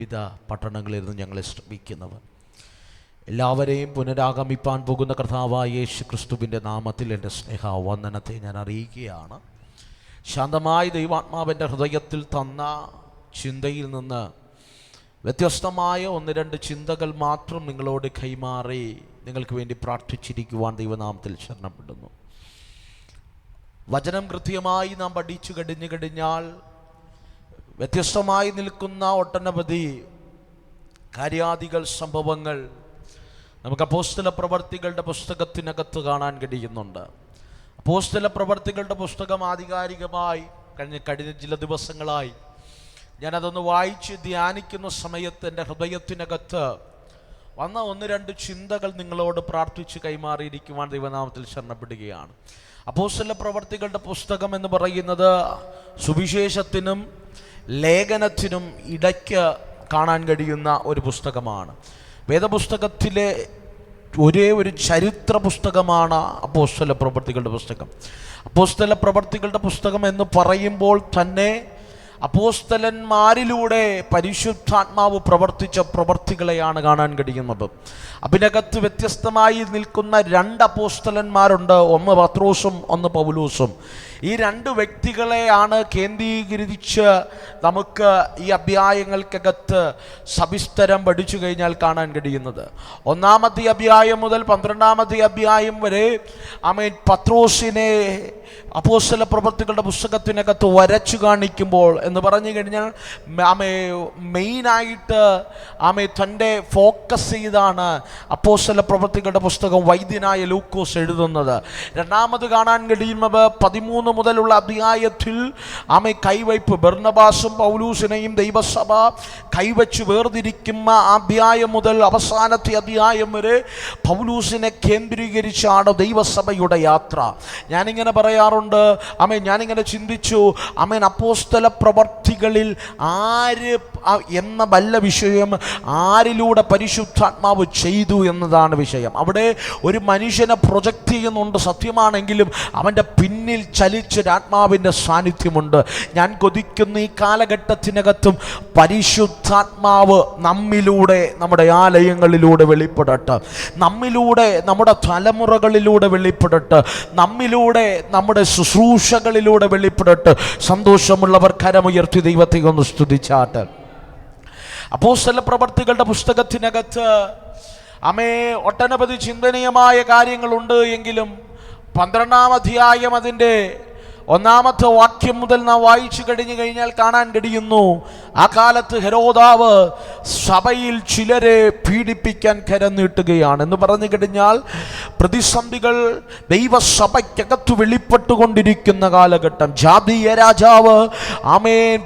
വിവിധ പട്ടണങ്ങളിൽ നിന്ന് ഞങ്ങളെ ശ്രമിക്കുന്നവർ എല്ലാവരെയും പുനരാഗമിപ്പാൻ പോകുന്ന കർത്താവായ യേശു ക്രിസ്തുവിൻ്റെ നാമത്തിൽ എൻ്റെ സ്നേഹവന്ദനത്തെ ഞാൻ അറിയിക്കുകയാണ്. ശാന്തമായി ദൈവാത്മാവിൻ്റെ ഹൃദയത്തിൽ തന്ന ചിന്തയിൽ നിന്ന് വ്യത്യസ്തമായ ഒന്ന് രണ്ട് ചിന്തകൾ മാത്രം നിങ്ങളോട് കൈമാറി നിങ്ങൾക്ക് വേണ്ടി പ്രാർത്ഥിച്ചിരിക്കുവാൻ ദൈവനാമത്തിൽ ശരണപ്പെടുന്നു. വചനം കൃത്യമായി നാം പഠിച്ചു കഴിഞ്ഞാൽ വ്യത്യസ്തമായി നിൽക്കുന്ന ഒട്ടനവധി കാര്യാദികൾ, സംഭവങ്ങൾ നമുക്ക് അപ്പോസ്തല പ്രവർത്തികളുടെ പുസ്തകത്തിനകത്ത് കാണാൻ കഴിയുന്നുണ്ട്. അപ്പോസ്തല പ്രവർത്തികളുടെ പുസ്തകം ആധികാരികമായി കഴിഞ്ഞ ചില ദിവസങ്ങളായി ഞാനതൊന്ന് വായിച്ച് ധ്യാനിക്കുന്ന സമയത്ത് എൻ്റെ ഹൃദയത്തിനകത്ത് വന്ന ഒന്ന് രണ്ട് ചിന്തകൾ നിങ്ങളോട് പ്രാർത്ഥിച്ച് കൈമാറിയിരിക്കുവാൻ ദൈവനാമത്തിൽ ശരണപ്പെടുകയാണ്. അപ്പോസ്തല പ്രവർത്തികളുടെ പുസ്തകം എന്ന് പറയുന്നത് സുവിശേഷത്തിനും ലേഖനത്തിനും ഇടയ്ക്ക് കാണാൻ കഴിയുന്ന ഒരു പുസ്തകമാണ്. വേദപുസ്തകത്തിലെ ഒരേ ഒരു ചരിത്ര പുസ്തകമാണ് അപ്പോസ്തല പ്രവർത്തികളുടെ പുസ്തകം. അപ്പോസ്തല പ്രവർത്തികളുടെ പുസ്തകം എന്ന് പറയുമ്പോൾ തന്നെ അപ്പോസ്തലന്മാരിലൂടെ പരിശുദ്ധാത്മാവ് പ്രവർത്തിച്ച പ്രവർത്തികളെയാണ് കാണാൻ കഴിയുന്നത്. അതിനകത്ത് വ്യത്യസ്തമായി നിൽക്കുന്ന രണ്ട് അപ്പോസ്തലന്മാരുണ്ട്, ഒന്ന് പത്രോസും ഒന്ന് പൗലോസും. ഈ രണ്ട് വ്യക്തികളെയാണ് കേന്ദ്രീകരിച്ച് നമുക്ക് ഈ അധ്യായങ്ങൾക്കകത്ത് സവിസ്തരം പഠിച്ചു കഴിഞ്ഞാൽ കാണാൻ കഴിയുന്നത്. ഒന്നാമത്തെ അധ്യായം മുതൽ 12-ാമത്തെ അധ്യായം വരെ പത്രോസിനെ അപ്പോസ്തല പ്രവർത്തികളുടെ പുസ്തകത്തിനകത്ത് വരച്ചു കാണിക്കുമ്പോൾ എന്ന് പറഞ്ഞു കഴിഞ്ഞാൽ മെയിനായിട്ട് തൻ്റെ ഫോക്കസ് ചെയ്താണ് അപ്പോസ്തല പ്രവർത്തികളുടെ പുസ്തകം വൈദ്യനായ ലൂക്കോസ് എഴുതുന്നത്. രണ്ടാമത് കാണാൻ കഴിയുന്നത് 13 മുതലുള്ള അധ്യായത്തിൽ കൈവയ്പ് ബർന്നബാസും പൗലൂസിനെയും ദൈവസഭ കൈവച്ച് വേർതിരിക്കുന്ന അധ്യായം മുതൽ അവസാനത്തെ അധ്യായം വരെ പൗലൂസിനെ കേന്ദ്രീകരിച്ചാണ് ദൈവസഭയുടെ യാത്ര. ഞാനിങ്ങനെ പറയാറുണ്ട്, ഞാനിങ്ങനെ ചിന്തിച്ചു, അപ്പോസ്തല പ്രവർത്തികളിൽ ആര് എന്ന വല്ല വിഷയം ആരിലൂടെ പരിശുദ്ധാത്മാവ് ചെയ്തു എന്നതാണ് വിഷയം. അവിടെ ഒരു മനുഷ്യനെ പ്രൊജക്റ്റ് ചെയ്യുന്നുണ്ട് സത്യമാണെങ്കിലും അവൻ്റെ പിന്നിൽ ചലിച്ചൊരാത്മാവിൻ്റെ സാന്നിധ്യമുണ്ട്. ഞാൻ കൊതിക്കുന്ന ഈ കാലഘട്ടത്തിനകത്തും പരിശുദ്ധാത്മാവ് നമ്മിലൂടെ നമ്മുടെ ആലയങ്ങളിലൂടെ വെളിപ്പെടട്ടെ, നമ്മിലൂടെ നമ്മുടെ തലമുറകളിലൂടെ വെളിപ്പെടട്ടെ, നമ്മിലൂടെ നമ്മുടെ ശുശ്രൂഷകളിലൂടെ വെളിപ്പെടട്ടെ. സന്തോഷമുള്ളവർ കരമുയർത്തി ദൈവത്തെ ഒന്ന് സ്തുതിച്ചാട്ടെ. അപ്പോസ്തല പ്രവർത്തികളുടെ പുസ്തകത്തിനകത്ത് ഒട്ടനവധി ചിന്തനീയമായ കാര്യങ്ങളുണ്ട് എങ്കിലും 12-ാം അധ്യായം അതിൻ്റെ 1-ാമത്തെ വാക്യം മുതൽ നാം വായിച്ചു കഴിഞ്ഞാൽ കാണാൻ കഴിയുന്നു, ആ കാലത്ത് ഹെരോദാവ് സഭയിൽ ചിലരെ പീഡിപ്പിക്കാൻ കരം നീട്ടുകയാണ്. എന്ന് പറഞ്ഞു കഴിഞ്ഞാൽ പ്രതിസന്ധികൾ ദൈവസഭയ്ക്കകത്ത് വെളിപ്പെട്ടുകൊണ്ടിരിക്കുന്ന കാലഘട്ടം. ജാതീയ രാജാവ്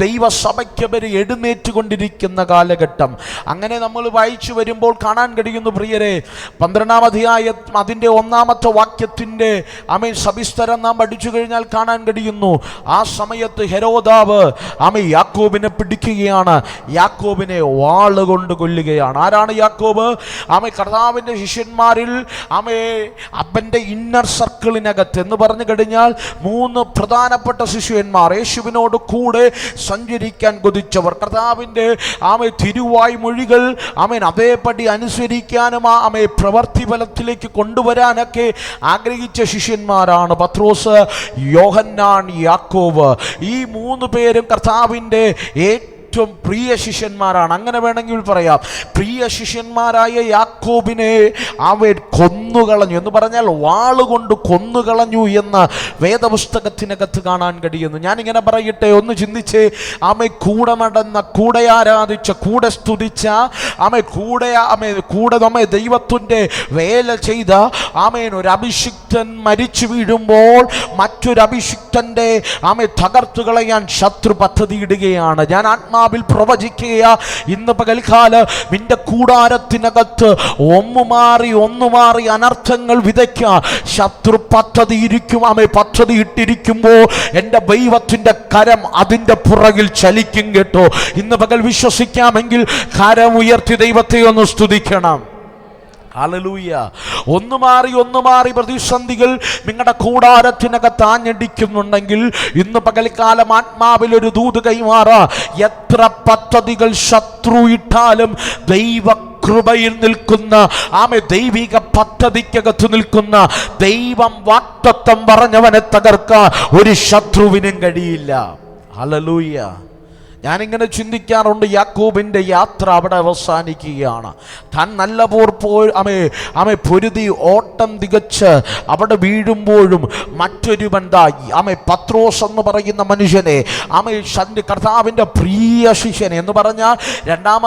ദൈവസഭയ്ക്കവരെ എഴുന്നേറ്റുകൊണ്ടിരിക്കുന്ന കാലഘട്ടം. അങ്ങനെ നമ്മൾ വായിച്ചു വരുമ്പോൾ കാണാൻ കഴിയുന്നു പ്രിയരെ, 12-ാം അധ്യായം അതിൻ്റെ 1-ാമത്തെ വാക്യത്തിൻ്റെ സവിസ്തരം നാം പഠിച്ചു കഴിഞ്ഞാൽ കാണാൻ കഴിയുന്നു, ആ സമയത്ത് ഹെരോദാവ് യാക്കോബിനെ പിടിക്കുകയാണ്, യാക്കോബിനെ വാളുകൊണ്ട് കൊല്ലുകയാണ്. ആരാണ് യാക്കോബ്? കർത്താവിൻ്റെ ശിഷ്യന്മാരിൽ അവൻ്റെ ഇന്നർ സർക്കിളിനകത്ത് എന്ന് പറഞ്ഞു കഴിഞ്ഞാൽ 3 പ്രധാനപ്പെട്ട ശിഷ്യന്മാർ, യേശുവിനോട് കൂടെ സഞ്ചരിക്കാൻ കൊതിച്ചവർ, കർത്താവിൻ്റെ തിരുവായ് മൊഴികൾ അതേപടി അനുസരിക്കാനും പ്രവൃത്തി ഫലത്തിലേക്ക് കൊണ്ടുവരാനൊക്കെ ആഗ്രഹിച്ച ശിഷ്യന്മാരാണ് പത്രോസ്, യോഹന്നാൻ, യാക്കോബ്. ഈ 3 പേരും കർത്താവിൻ്റെ ഏറ്റവും പ്രിയ ശിഷ്യന്മാരാണ്. അങ്ങനെ വേണമെങ്കിൽ പറയാം, പ്രിയ ശിഷ്യന്മാരായ യാക്കോബിനെ അവർ കൊന്നുകളഞ്ഞു എന്ന് പറഞ്ഞാൽ വാളുകൊണ്ട് കൊന്നുകളഞ്ഞു എന്ന് വേദപുസ്തകത്തിനകത്ത് കാണാൻ കഴിയുന്നു. ഞാനിങ്ങനെ പറയട്ടെ, ഒന്ന് ചിന്തിച്ച് കൂടെ നടന്ന, കൂടെ ആരാധിച്ച, കൂടെ സ്തുതിച്ച, കൂടെ നമ്മെ ദൈവത്തിൻ്റെ വേല ചെയ്ത ഒരു അഭിഷിക്തൻ മരിച്ചു വീഴുമ്പോൾ മറ്റൊരു അഭിഷിക്തൻ്റെ തകർത്തു കളയാൻ ശത്രു പദ്ധതിയിടുകയാണ്. ഞാൻ ആത്മാവിൽ പ്രവചിക്കുക, ഇന്ന് പകൽക്കാലം നിന്റെ കൂടാരത്തിനകത്ത് ഒന്നുമാറി അനർത്ഥങ്ങൾ വിതയ്ക്കാൻ ശത്രു പദ്ധതി ഇട്ടിരിക്കുമ്പോൾ എൻ്റെ ദൈവത്തിൻ്റെ കരം അതിൻ്റെ പുറകിൽ ചലിക്കും കേട്ടോ. ഇന്ന് പകൽ വിശ്വസിക്കാമെങ്കിൽ കരം ഉയർത്തി ദൈവത്തെ ഒന്ന് സ്തുതിക്കണം. ഹല്ലേലൂയ. ഒന്ന് മാറി പ്രതിസന്ധികൾ നിങ്ങളുടെ കൂടാരത്തിനകത്ത് ആഞ്ഞടിക്കുന്നുണ്ടെങ്കിൽ ഇന്ന് പകൽക്കാലം ആത്മാവിൽ ഒരു ദൂത് കൈമാറാ. എത്ര പദ്ധതികൾ ശത്രു ഇട്ടാലും ദൈവകൃപയിൽ നിൽക്കുന്ന ദൈവിക പദ്ധതിക്കകത്ത് നിൽക്കുന്ന ദൈവം വാഗ്ദത്തം പറഞ്ഞവനെ തകർക്കാൻ ഒരു ശത്രുവിനും കഴിയില്ല. ഹല്ലേലൂയ. ഞാനിങ്ങനെ ചിന്തിക്കാറുണ്ട്, യാക്കോബിൻ്റെ യാത്ര അവിടെ അവസാനിക്കുകയാണ്. താൻ നല്ല പൊരുതി ഓട്ടം തികച്ച് അവിടെ വീഴുമ്പോഴും മറ്റൊരുവൻ പത്രോസ് എന്ന് പറയുന്ന മനുഷ്യനെ കർത്താവിൻ്റെ പ്രിയ ശിഷ്യനെ എന്ന് പറഞ്ഞാൽ രണ്ടാം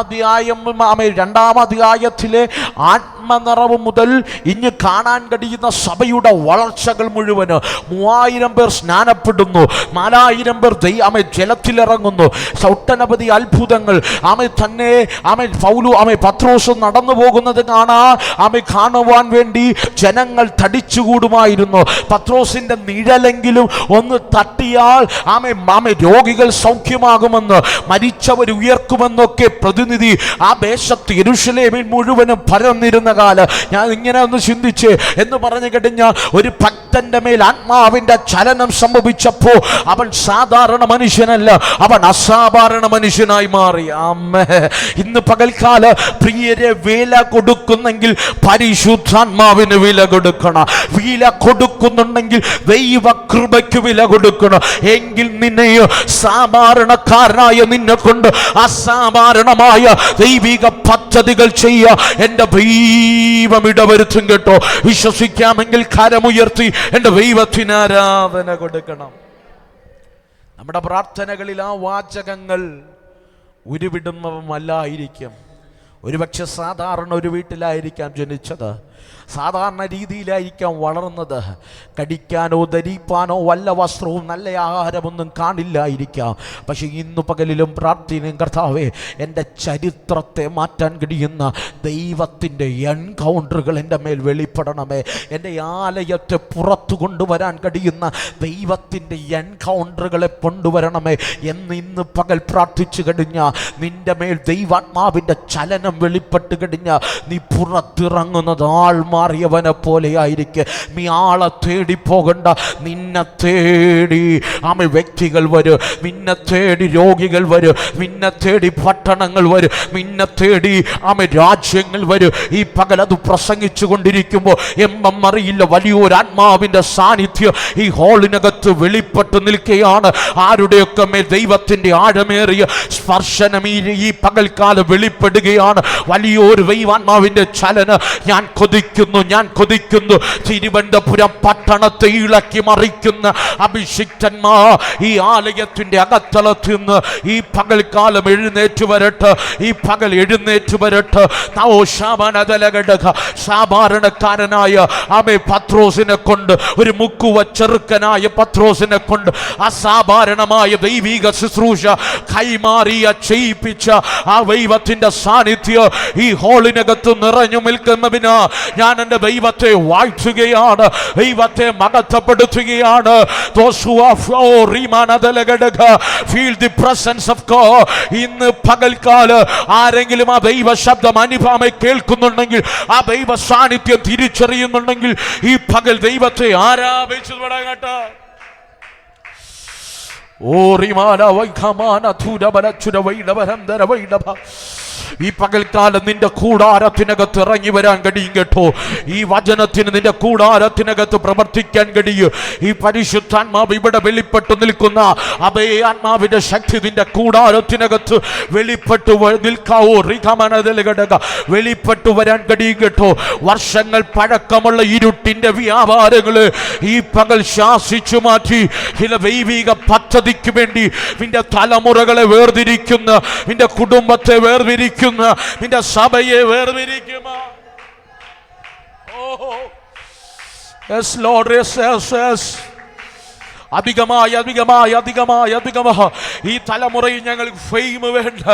അധ്യായത്തിലെ ആത്മനിറവ് മുതൽ ഇനി കാണാൻ കഴിയുന്ന സഭയുടെ വളർച്ചകൾ മുഴുവന് 3000 പേർ സ്നാനപ്പെടുന്നു, 4000 പേർ ജലത്തിലിറങ്ങുന്നു, ഒട്ടനവധി അത്ഭുതങ്ങൾ പത്രോസ് നടന്നു പോകുന്നത് കാണുവാൻ വേണ്ടി ജനങ്ങൾ തടിച്ചുകൂടുമായിരുന്നു. പത്രോസിന്റെ നിഴലെങ്കിലും ഒന്ന് തട്ടിയാൽ രോഗികൾ സൗഖ്യമാകുമെന്ന്, മരിച്ചവർ ഉയർക്കുമെന്നൊക്കെ പ്രതിനിധി ആ ദേശത്ത് യെരൂശലേമിൽ മുഴുവനും പരന്നിരുന്ന കാലം ഞാൻ ഇങ്ങനെ ഒന്ന് ചിന്തിച്ച് എന്ന് പറഞ്ഞു കഴിഞ്ഞാൽ, ഒരു ഭക്തന്റെ മേൽ ആത്മാവിന്റെ ചലനം സംഭവിച്ചപ്പോൾ അവൻ സാധാരണ മനുഷ്യനല്ല, അവൻ അസാധാരണ മനുഷ്യനായി മാറി. ആമേ. ഇന്ന് പകൽക്കാല പ്രിയരെ, വില കൊടുക്കുന്നെങ്കിൽ പരിശുദ്ധാത്മാവിന് വില കൊടുക്കണം. വില കൊടുക്കുന്നുണ്ടെങ്കിൽ ദൈവകൃപയ്ക്ക് വില കൊടുക്കണം. എങ്കിൽ നിന്നെയോ സാധാരണക്കാരനായ നിന്നെ കൊണ്ട് അസാധാരണമായ ദൈവിക പദ്ധതികൾ ചെയ്യുക എൻ്റെ ദൈവം ഇടവരുത്തും കേട്ടോ. വിശ്വസിക്കാമെങ്കിൽ കരമുയർത്തി എൻ്റെ ദൈവത്തിന് ആരാധന കൊടുക്കണം. നമ്മുടെ പ്രാർത്ഥനകളിൽ ആ വാചകങ്ങൾ ഉരുവിടുന്നവമല്ലായിരിക്കും. ഒരുപക്ഷെ സാധാരണ ഒരു വീട്ടിലായിരിക്കാം ജനിച്ചത്, സാധാരണ രീതിയിലായിരിക്കാം വളർന്നത്. കടിക്കാനോ ധരിപ്പാനോ വല്ല വസ്ത്രവും നല്ല ആഹാരമൊന്നും കാണില്ലായിരിക്കാം. പക്ഷെ ഇന്നു പകലിലും പ്രാർത്ഥനയും, കർത്താവേ എൻ്റെ ചരിത്രത്തെ മാറ്റാൻ കഴിയുന്ന ദൈവത്തിൻ്റെ എൻകൗണ്ടറുകൾ എൻ്റെ മേൽ വെളിപ്പെടണമേ. എൻ്റെ ആലയത്തെ പുറത്തു കൊണ്ടുവരാൻ കഴിയുന്ന ദൈവത്തിൻ്റെ എൻകൗണ്ടറുകളെ കൊണ്ടുവരണമേ എന്ന് ഇന്ന് പകൽ പ്രാർത്ഥിച്ചു കഴിഞ്ഞാൽ നിൻ്റെ മേൽ ദൈവാത്മാവിൻ്റെ ചലനം വെളിപ്പെട്ട് കഴിഞ്ഞാൽ നീ പുറത്തിറങ്ങുന്നത് ആൾ മാറിയവനെ പോലെ ആയിരിക്കും. നീ ആളെ തേടി പോകണ്ട, നിന്നെ തേടി വ്യക്തികൾ വരും, നിന്നെ തേടി രോഗികൾ വരും, നിന്നെ തേടി പട്ടണങ്ങൾ വരും, നിന്നെ തേടി രാജ്യങ്ങൾ വരും. ഈ പകൽ അത് പ്രസംഗിച്ചു കൊണ്ടിരിക്കുമ്പോൾ അറിയില്ല, വലിയൊരു ആത്മാവിൻ്റെ സാന്നിധ്യം ഈ ഹോളിനകത്ത് വെളിപ്പെട്ട് നിൽക്കുകയാണ്. ആരുടെയൊക്കെ മേൽ ദൈവത്തിൻ്റെ ആഴമേറിയ സ്പർശനം ഈ പകൽക്കാലം വെളിപ്പെടുകയാണ്. വലിയൊരു ദൈവാത്മാവിൻ്റെ ചലന ഞാൻ കൊതിക്കുന്നു. തിരുവനന്തപുരം പട്ടണത്തെ ഇളക്കി മറിക്കുന്ന അഭിഷിക്തന്മാർ ഈ ആലയത്തിന്റെ അകത്തളത്തിൽ നിന്ന് ഈ പകൽക്കാലം എഴുന്നേറ്റ് വരട്ടെ. ഈ പകൽ എഴുന്നേറ്റ് വരട്ടെ. സാധാരണക്കാരനായ പത്രോസിനെ കൊണ്ട്, ഒരു മുക്കുവ ചെറുക്കനായ പത്രോസിനെ കൊണ്ട് അസാധാരണമായ ദൈവിക ശുശ്രൂഷ കൈമാറിയ ചെയ്യിപ്പിച്ച ആ ദൈവത്തിന്റെ സാന്നിധ്യം ഈ ഹോളിനകത്ത് നിറഞ്ഞു നിൽക്കുന്നതിന് ഞാൻ എൻ്റെ ദൈവത്തെ വാഴ്ത്തുകയാണ്, ദൈവത്തെ മഹത്വപ്പെടുത്തുകയാണ്. ഇന്ന് പകൽക്കാലം ആരെങ്കിലും ആ ദൈവ ശബ്ദം അനുഭവമായി കേൾക്കുന്നുണ്ടെങ്കിൽ, ആ ദൈവ സാന്നിധ്യം തിരിച്ചറിയുന്നുണ്ടെങ്കിൽ ഈ പകൽ ദൈവത്തെ ആരാധിച്ചു തുടങ്ങട്ടെ. ഈ പകൽക്കാലം നിന്റെ കൂടാരത്തിനകത്ത് ഇറങ്ങി വരാൻ കഴിയും കേട്ടോ. ഈ വചനത്തിന് നിന്റെ കൂടാരത്തിനകത്ത് പ്രവർത്തിക്കാൻ കഴിയും. ഈ പരിശുദ്ധാത്മാവ് ഇവിടെ വെളിപ്പെട്ടു നിൽക്കുന്ന അതേ ആത്മാവിന്റെ ശക്തി നിന്റെ കൂടാരത്തിനകത്ത് വെളിപ്പെട്ടു നിൽക്കാവോ? വെളിപ്പെട്ടു വരാൻ കഴിയും കേട്ടോ. വർഷങ്ങൾ പഴക്കമുള്ള ഇരുട്ടിന്റെ വ്യാപാരങ്ങള് ഈ പകൽ ശാസിച്ചു മാറ്റി ചില ദൈവിക പദ്ധതിക്ക് വേണ്ടി നിന്റെ തലമുറകളെ വേർതിരിക്കുന്ന, നിന്റെ കുടുംബത്തെ വേർതിരിക്കുന്ന, നിന്റെ സഭയെ വേർതിരിക്കുമോ? Yes Lord, yes. അധികമായി അധികമായി അധികമായി അധികമായി ഈ തലമുറയിൽ ഞങ്ങൾക്ക് ഫെയിം വേണ്ട,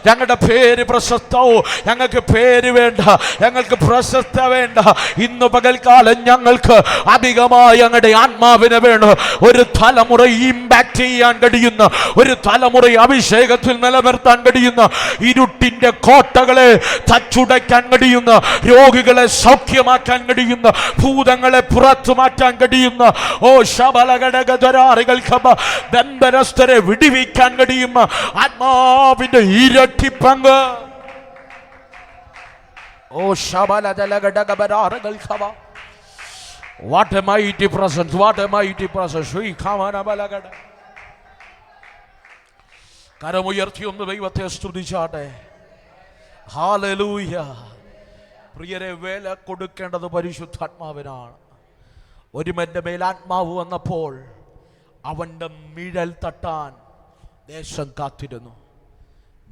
ഞങ്ങളുടെ പേര് പ്രശസ്തവും, ഞങ്ങൾക്ക് പേര് വേണ്ട, ഞങ്ങൾക്ക് പ്രശസ്ത വേണ്ട. ഇന്ന് പകൽക്കാലം ഞങ്ങൾക്ക് അധികമായി ഞങ്ങളുടെ ആത്മാവിനെ വേണം. ഒരു തലമുറ ഇമ്പാക്ട് ചെയ്യാൻ കഴിയുന്ന, ഒരു തലമുറ അഭിഷേകത്തിൽ നിലനിർത്താൻ കഴിയുന്ന, ഇരുട്ടിന്റെ കോട്ടകളെ തച്ചുടയ്ക്കാൻ കഴിയുന്ന, രോഗികളെ സൗഖ്യമാക്കാൻ കഴിയുന്ന, ഭൂതങ്ങളെ പുറത്തു മാറ്റാൻ കഴിയുന്ന, ഓ ബന്ധനസ്ഥരെ വിടിവിക്കാൻ കഴിയുന്ന ആത്മാവിന്റെ ഇരട്ടി പങ്ക്. ഓ what a mighty presence, what a mighty presence. കരമുയർത്തി ഒന്ന് ദൈവത്തെ സ്തുതിച്ചാട്ടെ. ഹല്ലേലൂയ. പ്രിയരെ, വേല കൊടുക്കേണ്ടത് പരിശുദ്ധാത്മാവിനാണ്. ഒരുവന്റെ മേൽ ആത്മാവ് വന്നപ്പോൾ അവന്റെ നിഴൽ തട്ടാൻ ദേശം കാത്തിരുന്നു.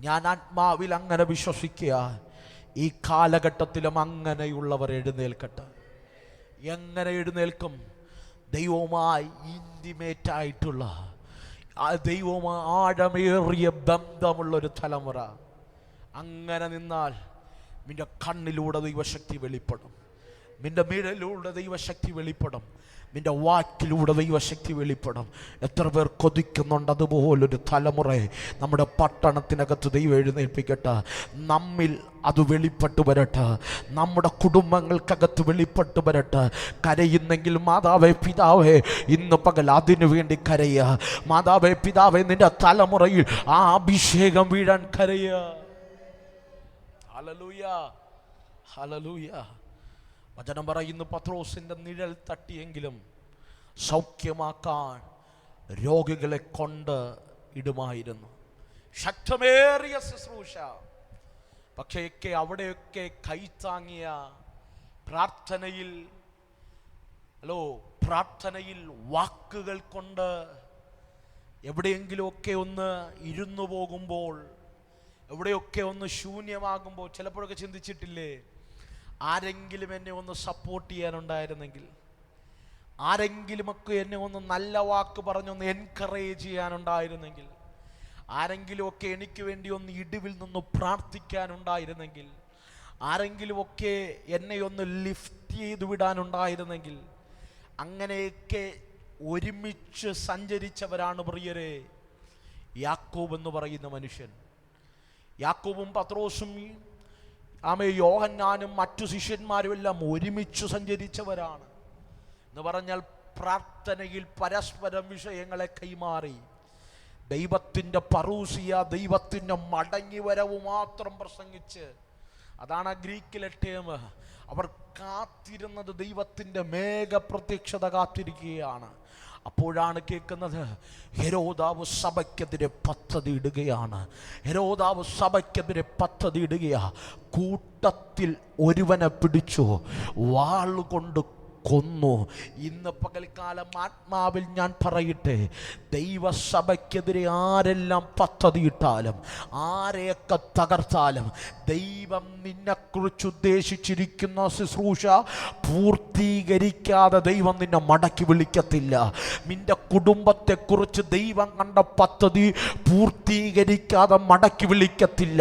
ഞാൻ ആത്മാവിൽ അങ്ങനെ വിശ്വസിക്കുക, ഈ കാലഘട്ടത്തിലും അങ്ങനെയുള്ളവർ എഴുന്നേൽക്കട്ടെ. എങ്ങനെ എഴുന്നേൽക്കും? ദൈവവുമായി ഇൻറ്റിമേറ്റ് ആയിട്ടുള്ള, ദൈവവുമായി ആഴമേറിയ ബന്ധമുള്ളൊരു തലമുറ. അങ്ങനെ നിന്നാൽ നിന്റെ കണ്ണിലൂടെ ദൈവശക്തി വെളിപ്പെടും, നിന്റെ നിഴലിലൂടെ ദൈവശക്തി വെളിപ്പെടും, നിന്റെ വാക്കിലൂടെ ദൈവശക്തി വെളിപ്പെടും. എത്ര പേർ കൊതിക്കുന്നുണ്ട് അതുപോലൊരു തലമുറയെ നമ്മുടെ പട്ടണത്തിനകത്ത് ദൈവം എഴുന്നേൽപ്പിക്കട്ടെ. നമ്മിൽ അത് വെളിപ്പെട്ടു വരട്ടെ, നമ്മുടെ കുടുംബങ്ങൾക്കകത്ത് വെളിപ്പെട്ടു വരട്ടെ. കരയുന്നെങ്കിൽ മാതാവേ പിതാവേ ഇന്ന് പകൽ അതിനു വേണ്ടി കരയുക. മാതാവേ പിതാവേ നിന്റെ തലമുറയിൽ ആ അഭിഷേകം വീഴാൻ കരയുക. Hallelujah, hallelujah. വചനം പറയുന്നു, പത്രോസിന്റെ നിഴൽ തട്ടിയെങ്കിലും സൗഖ്യമാക്കാൻ രോഗികളെ കൊണ്ട് ഇടുമായിരുന്നു. ശക്തമേറിയ ശുശ്രൂഷ. പക്ഷേ അവിടെയൊക്കെ കൈത്താങ്ങിയ പ്രാർത്ഥനയിൽ വാക്കുകൾ കൊണ്ട് എവിടെയെങ്കിലുമൊക്കെ ഒന്ന് ഇരുന്നു പോകുമ്പോൾ, എവിടെയൊക്കെ ഒന്ന് ശൂന്യമാകുമ്പോൾ ചിലപ്പോഴൊക്കെ ചിന്തിച്ചിട്ടില്ലേ, ആരെങ്കിലും എന്നെ ഒന്ന് സപ്പോർട്ട് ചെയ്യാനുണ്ടായിരുന്നെങ്കിൽ, ആരെങ്കിലുമൊക്കെ എന്നെ ഒന്ന് നല്ല വാക്ക് പറഞ്ഞൊന്ന് എൻകറേജ് ചെയ്യാനുണ്ടായിരുന്നെങ്കിൽ, ആരെങ്കിലുമൊക്കെ എനിക്ക് വേണ്ടി ഒന്ന് ഇടിവിൽ നിന്ന് പ്രാർത്ഥിക്കാനുണ്ടായിരുന്നെങ്കിൽ, ആരെങ്കിലുമൊക്കെ എന്നെ ഒന്ന് ലിഫ്റ്റ് ചെയ്ത് വിടാനുണ്ടായിരുന്നെങ്കിൽ. അങ്ങനെയൊക്കെ ഒരുമിച്ച് സഞ്ചരിച്ചവരാണ് പ്രിയരെ യാക്കോബ് എന്ന് പറയുന്ന മനുഷ്യൻ. യാക്കോബും പത്രോസും യോഹന്നാനും മറ്റു ശിഷ്യന്മാരും എല്ലാം ഒരുമിച്ച് സഞ്ചരിച്ചവരാണ് എന്ന് പറഞ്ഞാൽ പ്രാർത്ഥനയിൽ പരസ്പരം വിഷയങ്ങളെ കൈമാറി ദൈവത്തിൻ്റെ പറൂസിയ, ദൈവത്തിൻ്റെ മടങ്ങിവരവ് മാത്രം പ്രസംഗിച്ച്, അതാണ് ഗ്രീക്കിലെ ടേം. അവർ കാത്തിരുന്നത് ദൈവത്തിൻ്റെ മേഘപ്രത്യക്ഷത കാത്തിരിക്കുകയാണ്. അപ്പോഴാണ് കേൾക്കുന്നത്, ഹെരോദാവ് സഭയ്ക്കെതിരെ പദ്ധതി ഇടുകയാണ്. ഹെരോദാവ് സഭയ്ക്കെതിരെ പദ്ധതി ഇടുകയാ. കൂട്ടത്തിൽ ഒരുവനെ പിടിച്ചു, വാളുകൊണ്ട് കൊന്നു. ഇന്ന് പകൽക്കാലം ആത്മാവിൽ ഞാൻ പറയട്ടെ, ദൈവസഭയ്ക്കെതിരെ ആരെല്ലാം പദ്ധതിയിട്ടാലും, ആരെയൊക്കെ തകർത്താലും, ദൈവം നിന്നെക്കുറിച്ച് ഉദ്ദേശിച്ചിരിക്കുന്ന ശുശ്രൂഷ പൂർത്തീകരിക്കാതെ ദൈവം നിന്നെ മടക്കി വിളിക്കത്തില്ല. നിന്റെ കുടുംബത്തെക്കുറിച്ച് ദൈവം കണ്ട പദ്ധതി പൂർത്തീകരിക്കാതെ മടക്കി വിളിക്കത്തില്ല.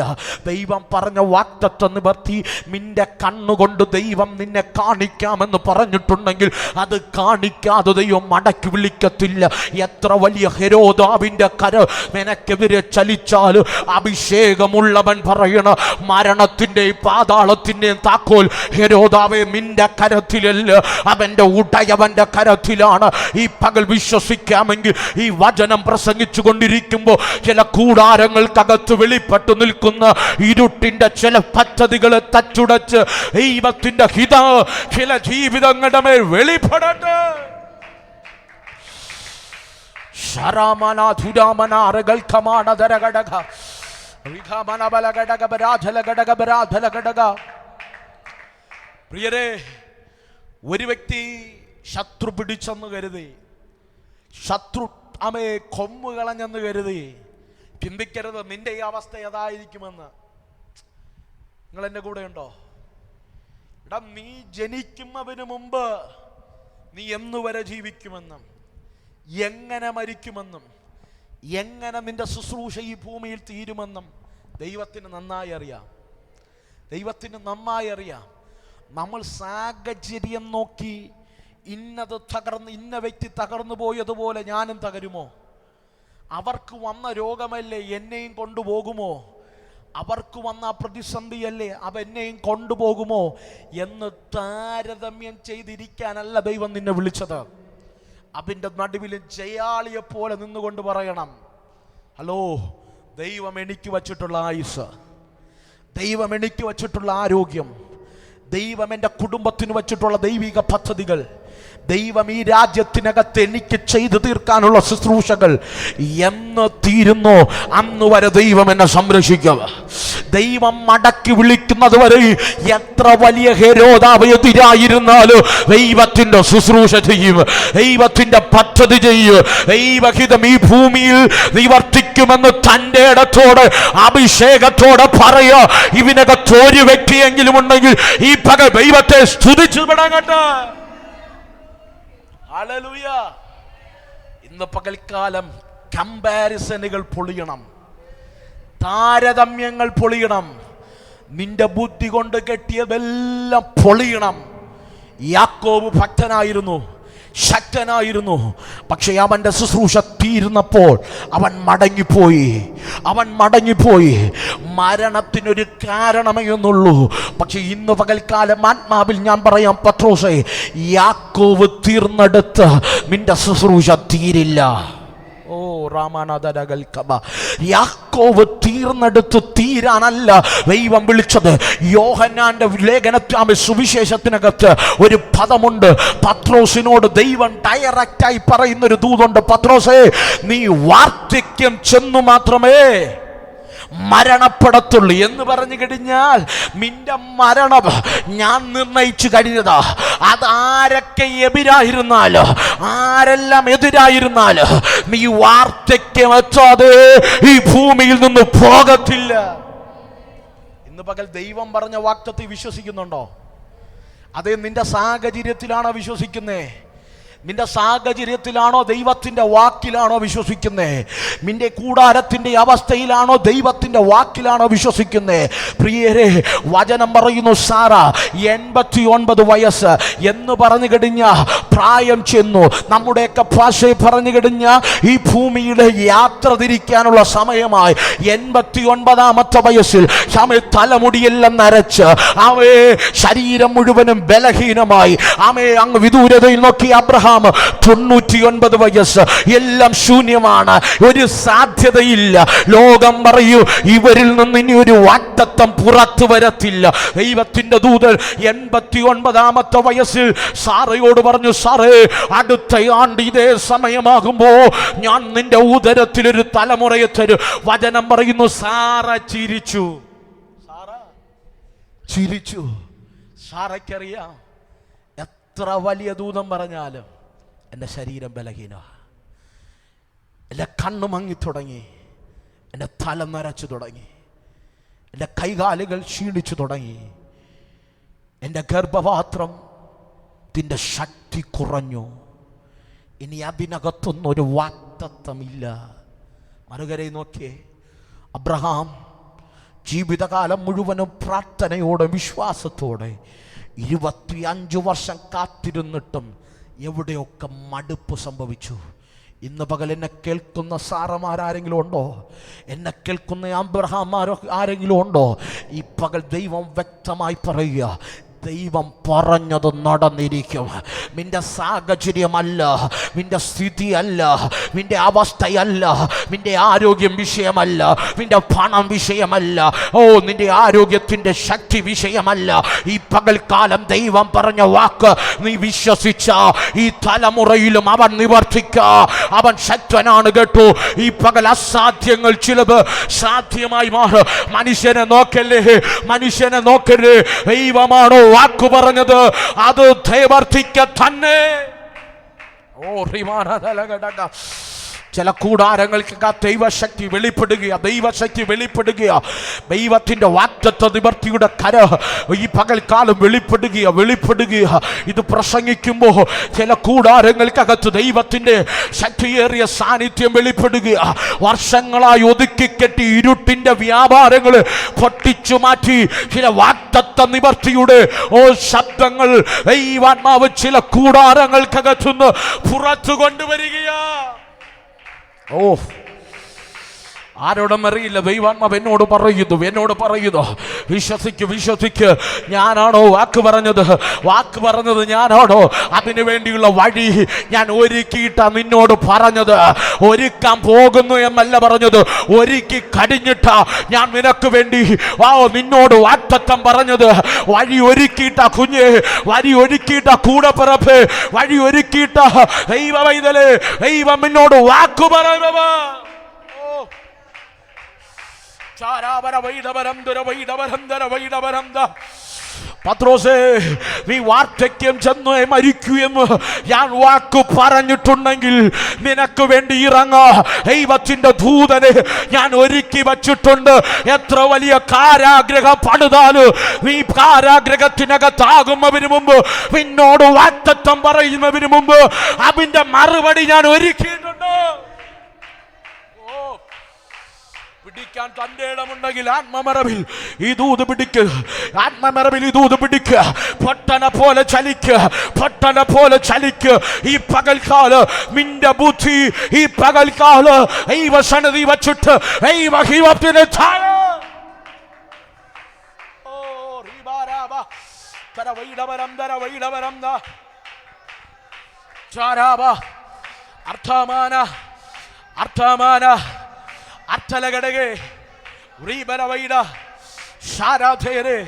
ദൈവം പറഞ്ഞ വാഗ്ദത്തം നിവർത്തി നിന്റെ കണ്ണുകൊണ്ട് ദൈവം നിന്നെ കാണിക്കാമെന്ന് പറഞ്ഞിട്ടുണ്ടെങ്കിൽ അത് കാണിക്കാതെ ദൈവം മടക്കി വിളിക്കത്തില്ല. എത്ര വലിയ ഹെരോദാവിന്റെ കര നിനക്കെതിരെ ചലിച്ചാലും അഭിഷേകമുള്ളവൻ പറയണ, മരണത്തിന്റെയും പാതാളത്തിന്റെയും താക്കോൽ ഹെരോദാവേ നിന്റെ കരത്തിലല്ല, അവന്റെ ഉടയവന്റെ കരത്തിലാണ്. ഈ പകൽ വിശ്വസിക്കാമെങ്കിൽ ഈ വചനം പ്രസംഗിച്ചു കൊണ്ടിരിക്കുമ്പോൾ ചില കൂടാരങ്ങൾക്കകത്ത് വെളിപ്പെട്ടു നിൽക്കുന്ന ഇരുട്ടിന്റെ ചില പദ്ധതികളെ തച്ചുടച്ച് ദൈവത്തിന്റെ ഹിത ചില ജീവിതങ്ങളുടെ മേൽ വെളിപ്പെടട്ടെ. പ്രിയരെ, ഒരു വ്യക്തി ശത്രു പിടിച്ചെന്ന് കരുതി, ശത്രു കൊമ്പ് കളഞ്ഞെന്ന് കരുതി ചിന്തിക്കരുത് നിന്റെ ഈ അവസ്ഥ ഏതായിരിക്കുമെന്ന്. നിങ്ങൾ എൻ്റെ കൂടെ ഉണ്ടോ? എടാ, നീ ജനിക്കുന്നതിന് മുമ്പ് നീ എന്നുവരെ ജീവിക്കുമെന്നും എങ്ങനെ മരിക്കുമെന്നും എങ്ങനെ നിന്റെ ശുശ്രൂഷ ഈ ഭൂമിയിൽ തീരുമെന്നും ദൈവത്തിന് നന്നായി അറിയാം. ദൈവത്തിന് നന്നായി അറിയാം. നമ്മൾ സാഹചര്യം നോക്കി ഇന്നത് തകർന്ന് ഇന്ന വ്യക്തി തകർന്നു പോയതുപോലെ ഞാനും തകരുമോ? അവർക്ക് വന്ന രോഗമല്ലേ എന്നെയും കൊണ്ടുപോകുമോ? അവർക്ക് വന്ന പ്രതിസന്ധിയല്ലേ അവ എന്നെയും കൊണ്ടുപോകുമോ എന്ന് താരതമ്യം ചെയ്തിരിക്കാനല്ല ദൈവം നിന്നെ വിളിച്ചത്. അതിൻ്റെ നടുവിൽ ജയാളിയെ പോലെ നിന്നുകൊണ്ട് പറയണം, ഹലോ, ദൈവം എനിക്ക് വച്ചിട്ടുള്ള ആയുസ്, ദൈവം എനിക്ക് വച്ചിട്ടുള്ള ആരോഗ്യം, ദൈവം എൻ്റെ കുടുംബത്തിന് വച്ചിട്ടുള്ള ദൈവിക പദ്ധതികൾ, ദൈവം ഈ രാജ്യത്തിനകത്ത് എനിക്ക് ചെയ്തു തീർക്കാനുള്ള ശുശ്രൂഷകൾ എന്ന് തീരുന്നോ അന്ന് വരെ ദൈവം എന്നെ സംരക്ഷിക്കുക. ദൈവം മടക്കി വിളിക്കുന്നത് വരെ എത്ര വലിയ ഹെരോദാവ് എതിരായിരുന്നാലും ദൈവത്തിന്റെ ശുശ്രൂഷ ചെയ്യും, ദൈവത്തിന്റെ പദ്ധതി ചെയ്യും. ദൈവഹിതം ഈ ഭൂമിയിൽ നിവർത്തിക്കുമെന്ന് തന്റെ ഇടത്തോടെ അഭിഷേകത്തോടെ പറയുക. ഇതിനകത്ത് ഒരു വ്യക്തിയെങ്കിലും ഉണ്ടെങ്കിൽ ഈ പകൽ ദൈവത്തെ സ്തുതിച്ചു വിടങ്ങട്ടെ. ഹല്ലേലൂയ. ഇന്ന് പകൽക്കാലം കമ്പാരിസണുകൾ പൊളിയണം, താരതമ്യങ്ങൾ പൊളിയണം, നിന്റെ ബുദ്ധി കൊണ്ട് കെട്ടിയതെല്ലാം പൊളിയണം. യാക്കോബ് ഭക്തനായിരുന്നു, ശക്തനായിരുന്നു. പക്ഷെ അവൻ്റെ ശുശ്രൂഷ തീർന്നപ്പോൾ അവൻ മടങ്ങിപ്പോയി. മരണത്തിനൊരു കാരണമേ ഒന്നുള്ളൂ. പക്ഷെ ഇന്ന് പകൽക്കാലം ആത്മാവിൽ ഞാൻ പറയാം, പത്രോസേ, യാക്കോബ് തീർന്നെടുത്ത് നിന്റെ ശുശ്രൂഷ തീരില്ല. ഓ രാമനാഥരകൽക്കബ, യാക്കോബ് തീർന്നെടുത്ത് തീരാനല്ല ദൈവം വിളിച്ചത്. യോഹന്നാന്റെ ലേഖനത്തിൽ സുവിശേഷത്തിനകത്ത് ഒരു പദമുണ്ട്. പത്രോസിനോട് ദൈവം ഡയറക്റ്റായി പറയുന്നൊരു ദൂതുണ്ട്. പത്രോസേ, നീ വാർദ്ധക്യം ചെന്നു മാത്രമേ മരണപ്പെടത്തുള്ളൂ എന്ന് പറഞ്ഞു കഴിഞ്ഞാൽ നിന്റെ മരണം ഞാൻ നിർണയിച്ചു കഴിഞ്ഞതാ. അതാരൊക്കെ ആരെല്ലാം എതിരായിരുന്നാലോ നീ വാർദ്ധക്യം വെച്ചാതെ ഈ ഭൂമിയിൽ നിന്ന് പോകത്തില്ല. ഇന്ന് പകൽ ദൈവം പറഞ്ഞ വാക്തത്വത്തിൽ വിശ്വസിക്കുന്നുണ്ടോ? അതേ നിന്റെ സാഹചര്യത്തിലാണോ വിശ്വസിക്കുന്നേ? നിന്റെ സാഹചര്യത്തിലാണോ ദൈവത്തിൻ്റെ വാക്കിലാണോ വിശ്വസിക്കുന്നേ? നിന്റെ കൂടാരത്തിൻ്റെ അവസ്ഥയിലാണോ ദൈവത്തിൻ്റെ വാക്കിലാണോ വിശ്വസിക്കുന്നേ? പ്രിയരെ, വചനം പറയുന്നു, സാറ 89 വയസ്സ് എന്ന് പറഞ്ഞു കഴിഞ്ഞ പ്രായം ചെന്നു. നമ്മുടെയൊക്കെ ഭാഷയെ പറഞ്ഞു കഴിഞ്ഞ ഈ ഭൂമിയുടെ യാത്ര തിരിക്കാനുള്ള സമയമായി. 89ാമത്തെ വയസ്സിൽ തലമുടിയെല്ലാം നരച്ച് ശരീരം മുഴുവനും ബലഹീനമായി അങ്ങ് വിദൂരതയിൽ നോക്കി അബ്രഹാം 99 വയസ്സ്. എല്ലാം ശൂന്യമാണ്, ഒരു സാധ്യതയില്ല. ലോകം പറയൂ, ഇവരിൽ നിന്ന് ഇനി ഒരു വാഗ്ദത്തം പുറത്തു വരത്തില്ല. ദൈവത്തിന്റെ ദൂതൻ 89ാമത്തെ വയസ്സിൽ സാറയോട് പറഞ്ഞു, സാറേ, അടുത്ത ആണ്ട് ഇതേ സമയമാകുമ്പോ ഞാൻ നിന്റെ ഉദരത്തിലൊരു തലമുറയെ തരും. വചനം പറയുന്നു, സാറ ചിരിച്ചു. സാറയ്ക്കറിയാം, എത്ര വലിയ ദൂതം പറഞ്ഞാലും എൻ്റെ ശരീരം ബലഹീന, എൻ്റെ കണ്ണു മങ്ങി തുടങ്ങി, എൻ്റെ തല നരച്ചു തുടങ്ങി, എൻ്റെ കൈകാലുകൾ ക്ഷീണിച്ചു തുടങ്ങി, എൻ്റെ ഗർഭപാത്രത്തിൻ്റെ ശക്തി കുറഞ്ഞു. ഇനി അതിനകത്തൊന്നും ഒരു വാഗ്ദത്തമില്ല. മറുകരയിൽ നോക്കിയേ, അബ്രഹാം ജീവിതകാലം മുഴുവനും പ്രാർത്ഥനയോടെ വിശ്വാസത്തോടെ 25 വർഷം കാത്തിരുന്നിട്ടും എവിടെയൊക്കെ മടുപ്പ് സംഭവിച്ചു. ഇന്ന് പകൽ എന്നെ കേൾക്കുന്ന സാറമാരാരെങ്കിലും ഉണ്ടോ? എന്നെ കേൾക്കുന്ന അബ്രഹാമാരോ ആരെങ്കിലും ഉണ്ടോ? ഈ പകൽ ദൈവം വ്യക്തമായി പറയുക, ദൈവം പറഞ്ഞത് നടന്നിരിക്കും. നിന്റെ സാഹചര്യമല്ല, നിന്റെ സ്ഥിതിയല്ല, നിന്റെ അവസ്ഥയല്ല, നിന്റെ ആരോഗ്യം വിഷയമല്ല, നിന്റെ പണം വിഷയമല്ല, നിന്റെ ആരോഗ്യത്തിൻ്റെ ശക്തി വിഷയമല്ല. ഈ പകൽക്കാലം ദൈവം പറഞ്ഞ വാക്ക് നീ വിശ്വസിച്ച ഈ തലമുറയിലും അവൻ നിവർത്തിക്ക. അവൻ ശക്തനാണ് കേട്ടോ. ഈ പകൽ അസാധ്യങ്ങൾ ചിലത് സാധ്യമായി മാറും. മനുഷ്യനെ നോക്കല്ലേ, ദൈവമാണോ വാക്കു പറഞ്ഞത് അത് ദൈവർത്തിക്ക തന്നെ. ചില കൂടാരങ്ങൾക്ക് ദൈവശക്തി വെളിപ്പെടുകയാ. ദൈവത്തിന്റെ വാഗ്ദത്ത നിവർത്തിയുടെ കര ഈ പകൽക്കാലം വെളിപ്പെടുകയാ. ഇത് പ്രസംഗിക്കുമ്പോൾ ചില കൂടാരങ്ങൾക്കകത്ത് ദൈവത്തിന്റെ ശക്തിയേറിയ സാന്നിധ്യം വെളിപ്പെടുകയാ. വർഷങ്ങളായി ഒതുക്കിക്കെട്ടി ഇരുട്ടിന്റെ വ്യാപാരങ്ങൾ പൊട്ടിച്ചു മാറ്റി ചില വാഗ്ദത്ത നിവർത്തിയുടെ ശബ്ദങ്ങൾ ദൈവാത്മാവ് ചില കൂടാരങ്ങൾക്കകത്തുനിന്ന് പുറത്തു കൊണ്ടുവരികയാ. ആരോടും അറിയില്ല. ദൈവാത്മാവ് എന്നോട് പറയുന്നു, വിശ്വസിക്ക്. ഞാനാണോ വാക്ക് പറഞ്ഞത്? ഞാനാണോ അതിനു വേണ്ടിയുള്ള വഴി ഞാൻ ഒരുക്കിയിട്ടാ നിന്നോട് പറഞ്ഞത്? ഒരുക്കാൻ പോകുന്നു എന്നല്ല പറഞ്ഞത്, ഒരുക്കി കഴിഞ്ഞിട്ടാ ഞാൻ നിനക്ക് വേണ്ടി നിന്നോട് വാഗ്ദത്തം പറഞ്ഞത്. വഴി ഒരുക്കിയിട്ടാ കുഞ്ഞ്, വഴി ഒരുക്കിയിട്ടാ കൂടപ്പിറപ്പ്, വഴി ഒരുക്കിയിട്ടാ ദൈവ പൈതലേ, ദൈവം എന്നോട് വാക്ക് പറയുന്നവ. പത്രോസേ, നീ വാർദ്ധക്യം ചെന്ന് മരിക്കുമെന്ന് ഞാൻ വാക്ക് പറഞ്ഞിട്ടുണ്ടെങ്കിൽ നിനക്ക് വേണ്ടി ദൈവത്തിന്റെ ദൂതനെ ഞാൻ ഒരുക്കി വച്ചിട്ടുണ്ട്. എത്ര വലിയ കാരാഗ്രഹം പണിതാലും നീ കാരാഗ്രഹത്തിനകത്താകുന്നതിന് മുമ്പ്, നിന്നോട് വാഗ്ദത്തം പറയുന്നതിന് മുമ്പ് അതിന്റെ മറുപടി ഞാൻ ഒരുക്കിയിട്ടുണ്ട്. പിടിക്കാൻ തന്റെ ഇടമുണ്ടെങ്കിൽ ആത്മമറവിൽ ഈ ദൂത് പിടിക്കുക. പൊട്ടനെ പോലെ ചലിക്ക്. ഈ പകൽക്കാല് നിന്റെ ബുദ്ധി ഈ പകൽക്കാല് ദൈവസന്നിധി വച്ചിട്ട് ദൈവഹിതത്തിന് അർത്ഥലഘടകെ റീബരവൈഡ ശാരാധേരെ.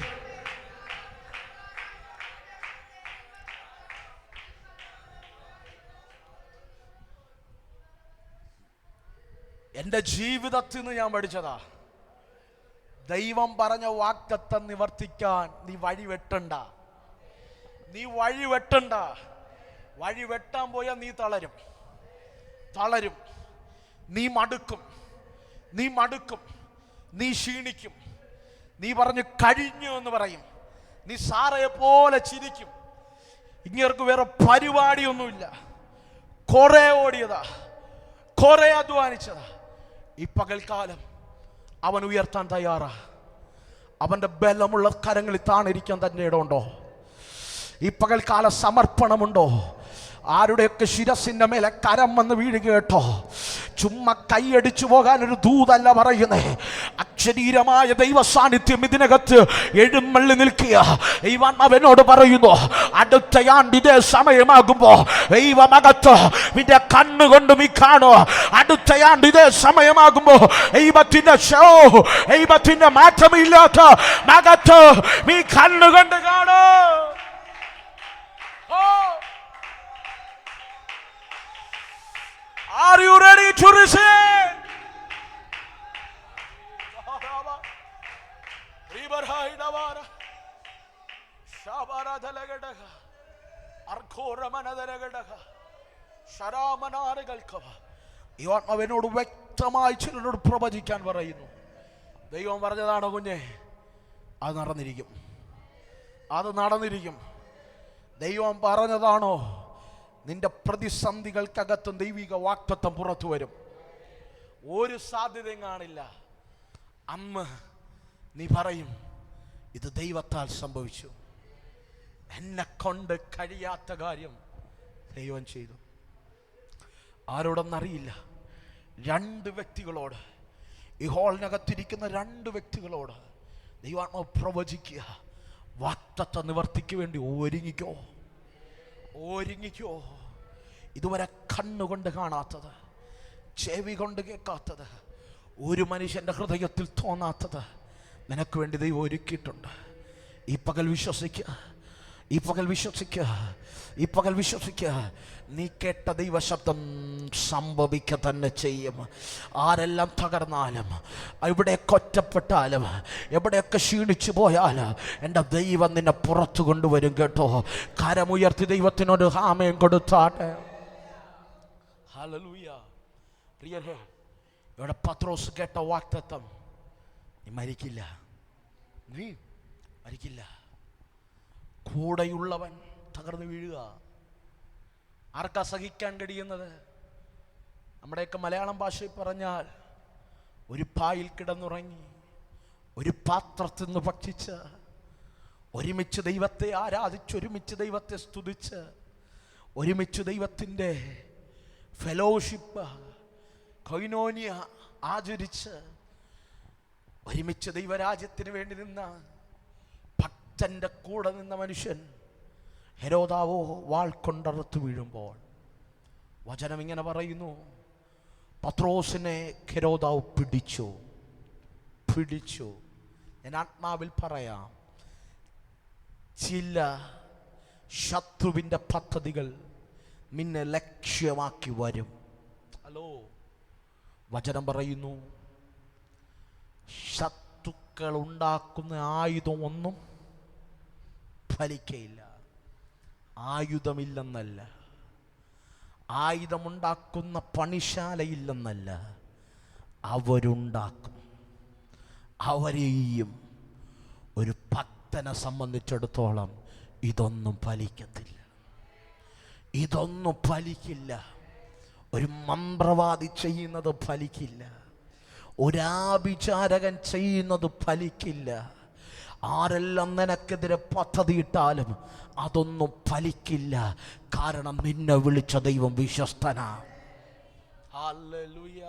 എൻ്റെ ജീവിതത്തിൽ നിന്ന് ഞാൻ പഠിച്ചതാ, ദൈവം പറഞ്ഞ വാഗ്ദത്തം നിവർത്തിക്കാൻ നീ വഴി വെട്ടണ്ട. വഴി വെട്ടാൻ പോയാൽ നീ തളരും, നീ മടുക്കും, നീ ക്ഷീണിക്കും, നീ പറഞ്ഞു കഴിഞ്ഞു എന്ന് പറയും, നീ സാറയെ പോലെ ചിരിക്കും. ഇങ്ങേർക്ക് വേറെ പരിപാടിയൊന്നുമില്ല. കുറെ ഓടിയതാ, കുറെ അധ്വാനിച്ചതാ. ഈ പകൽക്കാലം അവൻ ഉയർത്താൻ തയ്യാറാ. അവന്റെ ബലമുള്ള കരങ്ങളിൽ താണിരിക്കാൻ തന്റെ ഇടമുണ്ടോ? ഈ പകൽക്കാല സമർപ്പണമുണ്ടോ? ആരുടെയൊക്കെ ശിരസിന്റെ മേലെ കരം വന്ന് വീഴുക കേട്ടോ. ചുമ്മാ കൈയടിച്ചു പോകാൻ ഒരു ദൂതല്ല പറയുന്നേ. അക്ഷരീരമായ ദൈവ സാന്നിധ്യം ഇതിനകത്ത് എഴുന്നള്ളി നിൽക്കുക. ദൈവാത്മാവനോട് പറയുന്നു, അടുത്തയാണ്ട് ഇതേ സമയമാകുമ്പോ ദൈവമകത്ത് നിന്റെ കണ്ണുകൊണ്ട് നീ കാണോ. അടുത്തയാണ്ട് ഇതേ സമയമാകുമ്പോ ദൈവത്തിന്റെ മാറ്റമില്ലാത്ത മകത്ത് നീ കണ്ണുകൊണ്ട് കാണോ. Are you ready to receive? Ribarhaidavara Shabara dalagadaga Arkora manadalagadaga Sharamanaragalkava. അവനോട് വ്യക്തമായി ചിലരോട് പ്രവചിക്കാൻ പറയുന്നു. ദൈവം പറഞ്ഞതാണോ കുഞ്ഞെ? അത് നടന്നിരിക്കും. ദൈവം പറഞ്ഞതാണോ? നിന്റെ പ്രതിസന്ധികൾക്കകത്തും ദൈവിക വാഗ്ദത്തം പുറത്തു വരും. ഒരു സാധ്യതയും കാണില്ല. അന്ന് നീ പറയും, ഇത് ദൈവത്താൽ സംഭവിച്ചു, എന്നെ കൊണ്ട് കഴിയാത്ത കാര്യം ദൈവം ചെയ്തു. ആരോടെന്നറിയില്ല. 2 വ്യക്തികളോട്, ഈ ഹോളിനകത്തിരിക്കുന്ന 2 വ്യക്തികളോട് ദൈവാത്മാവ് പ്രവചിക്കുക. വാഗ്ദത്ത നിവർത്തിക്ക് വേണ്ടി ഒരുങ്ങിക്കോ. ഇതുവരെ കണ്ണുകൊണ്ട് കാണാത്തത്, ചെവി കൊണ്ട് കേൾക്കാത്തത്, ഒരു മനുഷ്യൻ്റെ ഹൃദയത്തിൽ തോന്നാത്തത് നിനക്ക് വേണ്ടി ദൈവം ഒരുക്കിയിട്ടുണ്ട്. ഈ പകൽ വിശ്വസിക്കുക. നീ കേട്ട ദൈവശബ്ദം സംഭവിക്കുക തന്നെ ചെയ്യും. ആരെല്ലാം തകർന്നാലും, എവിടെയൊക്കെ ഒറ്റപ്പെട്ടാലും, എവിടെയൊക്കെ ക്ഷീണിച്ചു പോയാലും എൻ്റെ ദൈവം നിന്നെ പുറത്തു കൊണ്ടുവരും കേട്ടോ. കരമുയർത്തി ദൈവത്തിനോട് ആമേൻ കൊടുത്താട്ടെ. ഹല്ലേലൂയ. പ്രിയരെ, ഇവിടെ പത്രോസ് കേട്ട വാഗ്ദത്തം, നീ മരിക്കില്ല, നീ മരിക്കില്ല. കൂടെയുള്ളവൻ തകർന്നു വീഴുക. ആർക്കാ സഹിക്കാൻ കഴിയുന്നത്? നമ്മുടെയൊക്കെ മലയാളം ഭാഷയിൽ പറഞ്ഞാൽ, ഒരു പായിൽ കിടന്നുറങ്ങി, ഒരു പാത്രത്തിൽ നിന്ന് ഭക്ഷിച്ച്, ഒരുമിച്ച് ദൈവത്തെ ആരാധിച്ച്, ഒരുമിച്ച് ദൈവത്തെ സ്തുതിച്ച്, ഒരുമിച്ച് ദൈവത്തിൻ്റെ ഫെലോഷിപ്പ് കൊയിനോനിയ ആചരിച്ച്, ഒരുമിച്ച് ദൈവരാജ്യത്തിന് വേണ്ടി നിന്ന ഭക്തന്റെ കൂടെ നിന്ന മനുഷ്യൻ ഹെരോദാവോ വാൾ കൊണ്ടറുത്ത് വീഴുമ്പോൾ വചനം ഇങ്ങനെ പറയുന്നു, പത്രോസിനെ ഹെരോദാവ് പിടിച്ചു. ഞാൻ ആത്മാവിൽ പറയാം, ചില ശത്രുവിൻ്റെ പദ്ധതികൾ നിന്നെ ലക്ഷ്യമാക്കി വരും. ഹലോ, വചനം പറയുന്നു, ശത്രുക്കൾ ഉണ്ടാക്കുന്ന ആയുധം ഒന്നും ഫലിക്കയില്ല. ആയുധമില്ലെന്നല്ല, ആയുധമുണ്ടാക്കുന്ന പണിശാലയില്ലെന്നല്ല, അവരുണ്ടാക്കും. അവരെയും ഒരു ഭക്തനെ സംബന്ധിച്ചിടത്തോളം ഇതൊന്നും ഫലിക്കത്തില്ല, ഇതൊന്നും ഫലിക്കില്ല. ഒരു മന്ത്രവാദി ചെയ്യുന്നത് ഫലിക്കില്ല, ഒരാഭിചാരകൻ ചെയ്യുന്നത് ഫലിക്കില്ല. ആരെല്ലാം നിനക്കെതിരെ പദ്ധതിയിട്ടാലും അതൊന്നും ഫലിക്കില്ല. കാരണം നിന്നെ വിളിച്ച ദൈവം വിശ്വസ്തനാ. Hallelujah,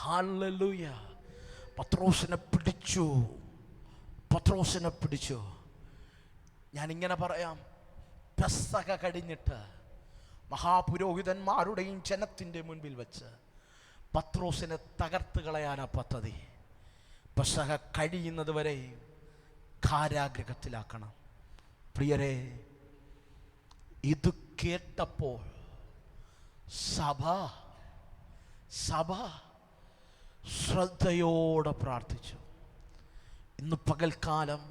hallelujah. പത്രോസിനെ പിടിച്ചു. ഞാനിങ്ങനെ പറയാം, പെസഹ കഴിഞ്ഞിട്ട് മഹാപുരോഹിതന്മാരുടെയും ജനത്തിൻ്റെ മുൻപിൽ വെച്ച് പത്രോസിനെ തകർത്ത് കളയാനാ പദ്ധതി. പെസഹ കഴിയുന്നത് വരെ കാരാഗൃഹത്തിലാക്കണം. പ്രിയരെ, ഇത് കേട്ടപ്പോൾ സഭ ശ്രദ്ധയോടെ പ്രാർത്ഥിച്ചു. ഇന്ന് പകൽക്കാലം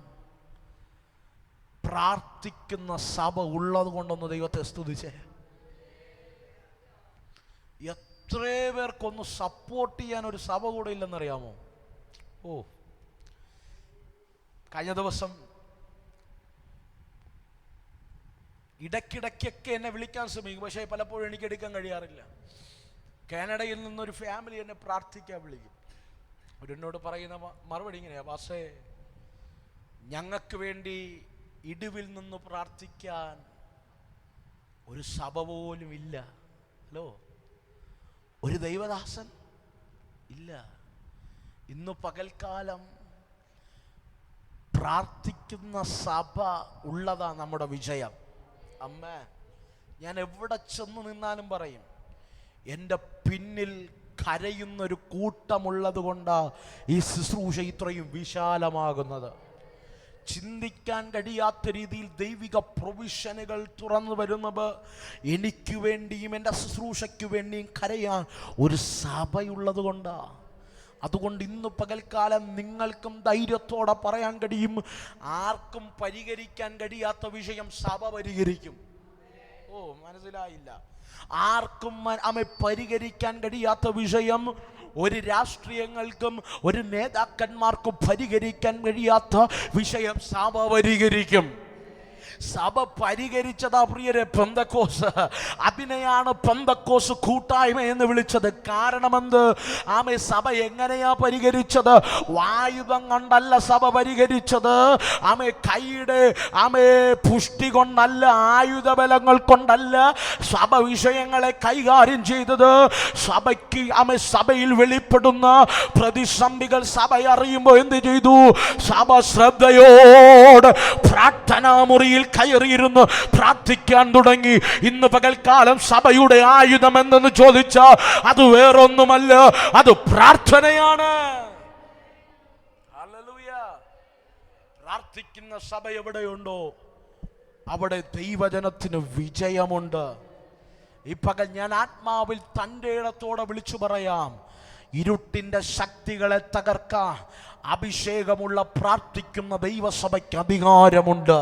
പ്രാർത്ഥിക്കുന്ന സഭ ഉള്ളത് കൊണ്ടൊന്ന് ദൈവത്തെ സ്തുതിച്ചേ. എത്ര പേർക്കൊന്ന് സപ്പോർട്ട് ചെയ്യാൻ ഒരു സഭ കൂടെ ഇല്ലെന്നറിയാമോ? കഴിഞ്ഞ ദിവസം ഇടയ്ക്കിടയ്ക്കൊക്കെ എന്നെ വിളിക്കാൻ ശ്രമിക്കും, പക്ഷേ പലപ്പോഴും എനിക്ക് എടുക്കാൻ കഴിയാറില്ല. കാനഡയിൽ നിന്നൊരു ഫാമിലി എന്നെ പ്രാർത്ഥിക്കാൻ വിളിക്കും. അവരെന്നോട് പറയുന്ന മറുപടി ഇങ്ങനെയാ, പാസ്റ്റേ, ഞങ്ങൾക്ക് വേണ്ടി ഇടിവിൽ നിന്ന് പ്രാർത്ഥിക്കാൻ ഒരു സഭ പോലും ഇല്ല. ഹലോ, ഒരു ദൈവദാസൻ ഇല്ല. ഇന്ന് പകൽക്കാലം പ്രാർത്ഥിക്കുന്ന സഭ ഉള്ളതാ നമ്മുടെ വിജയം. അമ്മ, ഞാൻ എവിടെ ചെന്ന് നിന്നാലും പറയും, എൻ്റെ പിന്നിൽ കരയുന്നൊരു കൂട്ടമുള്ളത് കൊണ്ടാണ് ഈ ശുശ്രൂഷ ഇത്രയും വിശാലമാകുന്നത്. ചിന്തിക്കാൻ കഴിയാത്ത രീതിയിൽ ദൈവിക പ്രൊവിഷനുകൾ തുറന്നു വരുന്നത് എനിക്ക് വേണ്ടിയും എൻ്റെ ശുശ്രൂഷയ്ക്ക് വേണ്ടിയും കരയാൻ ഒരു സഭയുള്ളത് കൊണ്ടാണ്. അതുകൊണ്ട് ഇന്ന് പകൽക്കാലം നിങ്ങൾക്കും ധൈര്യത്തോടെ പറയാൻ കഴിയും, ആർക്കും പരിഹരിക്കാൻ കഴിയാത്ത വിഷയം സഭ പരിഹരിക്കും. മനസ്സിലായില്ല? ആർക്കും പരിഹരിക്കാൻ കഴിയാത്ത വിഷയം ഒരു രാഷ്ട്രീയങ്ങൾക്കും ഒരു നേതാക്കന്മാർക്കും പരിഹരിക്കാൻ കഴിയാത്ത വിഷയം സഭ പരിഹരിക്കും. സഭ പരിഹരിച്ചതാ പ്രിയരെ പെന്തക്കോസ്. അതിനെയാണ് പെന്തക്കോസ് കൂട്ടായ്മ എന്ന് വിളിച്ചത്. കാരണമെന്ത്? സഭ എങ്ങനെയാ പരിഹരിച്ചത്? ആയുധം കൊണ്ടല്ല സഭ പരിഹരിച്ചത്. കൈയുടെ പുഷ്ടി കൊണ്ടല്ല, ആയുധബലങ്ങൾ കൊണ്ടല്ല സഭ വിഷയങ്ങളെ കൈകാര്യം ചെയ്തത്. സഭയ്ക്ക് സഭയിൽ വെളിപ്പെടുന്ന പ്രതിസന്ധികൾ സഭ അറിയുമ്പോൾ എന്ത് ചെയ്തു? സഭ ശ്രദ്ധയോട് പ്രാർത്ഥനാ മുറിയിൽ കയറിയിരുന്ന് പ്രാർത്ഥിക്കാൻ തുടങ്ങി. ഇന്ന് പകൽക്കാലം സഭയുടെ ആയുധം എന്തെന്ന് ചോദിച്ചാൽ അത് വേറൊന്നുമല്ല, അത് പ്രാർത്ഥനയാണ്. ഹല്ലേലൂയ. പ്രാർത്ഥിക്കുന്ന സഭ എവിടെയുണ്ടോ അവിടെ ദൈവജനത്തിന് വിജയമുണ്ട്. ഈ പകൽ ഞാൻ ആത്മാവിൽ തൻ്റെ ഇടത്തോടെ വിളിച്ചു പറയാം, ഇരുട്ടിന്റെ ശക്തികളെ തകർക്കാൻ അഭിഷേകമുള്ള പ്രാർത്ഥിക്കുന്ന ദൈവസഭയ്ക്ക് അധികാരമുണ്ട്.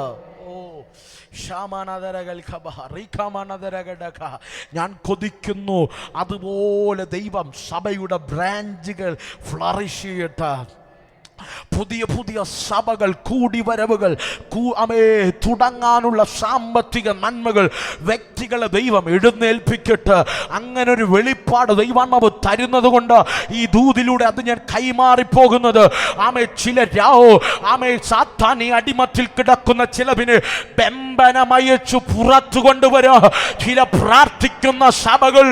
ഞാൻ കൊതിക്കുന്നു അതുപോലെ ദൈവം സഭയുടെ ബ്രാഞ്ചുകൾ ഫ്ലറിഷ് ചെയ്യട്ടെ. പുതിയ പുതിയ സഭകൾ, കൂടിവരവുകൾ, തുടങ്ങാനുള്ള സാമ്പത്തിക നന്മകൾ വ്യക്തികളെ ദൈവം എഴുന്നേൽപ്പിക്കട്ടെ. അങ്ങനെ ഒരു വെളിപ്പാട് ദൈവാത്മാവ് തരുന്നത് കൊണ്ട് ഈ ദൂതിലൂടെ അത് ഞാൻ കൈമാറിപ്പോകുന്നത്. സാത്താനി അടിമത്തിൽ കിടക്കുന്ന ചിലവിന് ബെമ്പനമയച്ചു പുറത്തു കൊണ്ടുവരാ. ചില പ്രാർത്ഥിക്കുന്ന സഭകൾ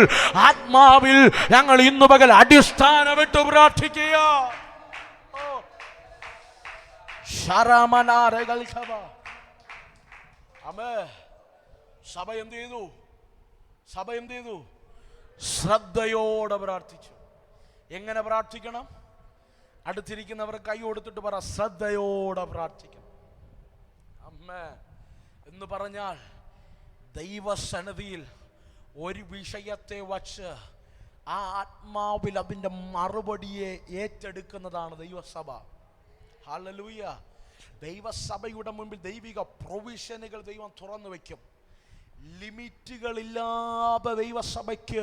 ആത്മാവിൽ ഞങ്ങൾ ഇന്നു പകൽ അടിസ്ഥാനമിട്ട് പ്രാർത്ഥിക്കുക. സഭ എന്ത് ചെയ്തു? ശ്രദ്ധയോടെ പ്രാർത്ഥിച്ചു. എങ്ങനെ പ്രാർത്ഥിക്കണം? അടുത്തിരിക്കുന്നവർ കൈ കൊടുത്തിട്ട് പറ, ശ്രദ്ധയോടെ പ്രാർത്ഥിക്കണം. അമ്മേ എന്ന് പറഞ്ഞാൽ ദൈവസന്നിധിയിൽ ഒരു വിഷയത്തെ വച്ച് ആ ആത്മാവിൽ അതിൻ്റെ മറുപടിയെ ഏറ്റെടുക്കുന്നതാണ് ദൈവസഭ. ഹല്ലേലൂയ. ദൈവസഭയുടെ മുമ്പിൽ ദൈവിക പ്രൊവിഷനുകൾ ദൈവം തുറന്നു വയ്ക്കും. ലിമിറ്റുകളില്ലാതെ ദൈവസഭയ്ക്ക്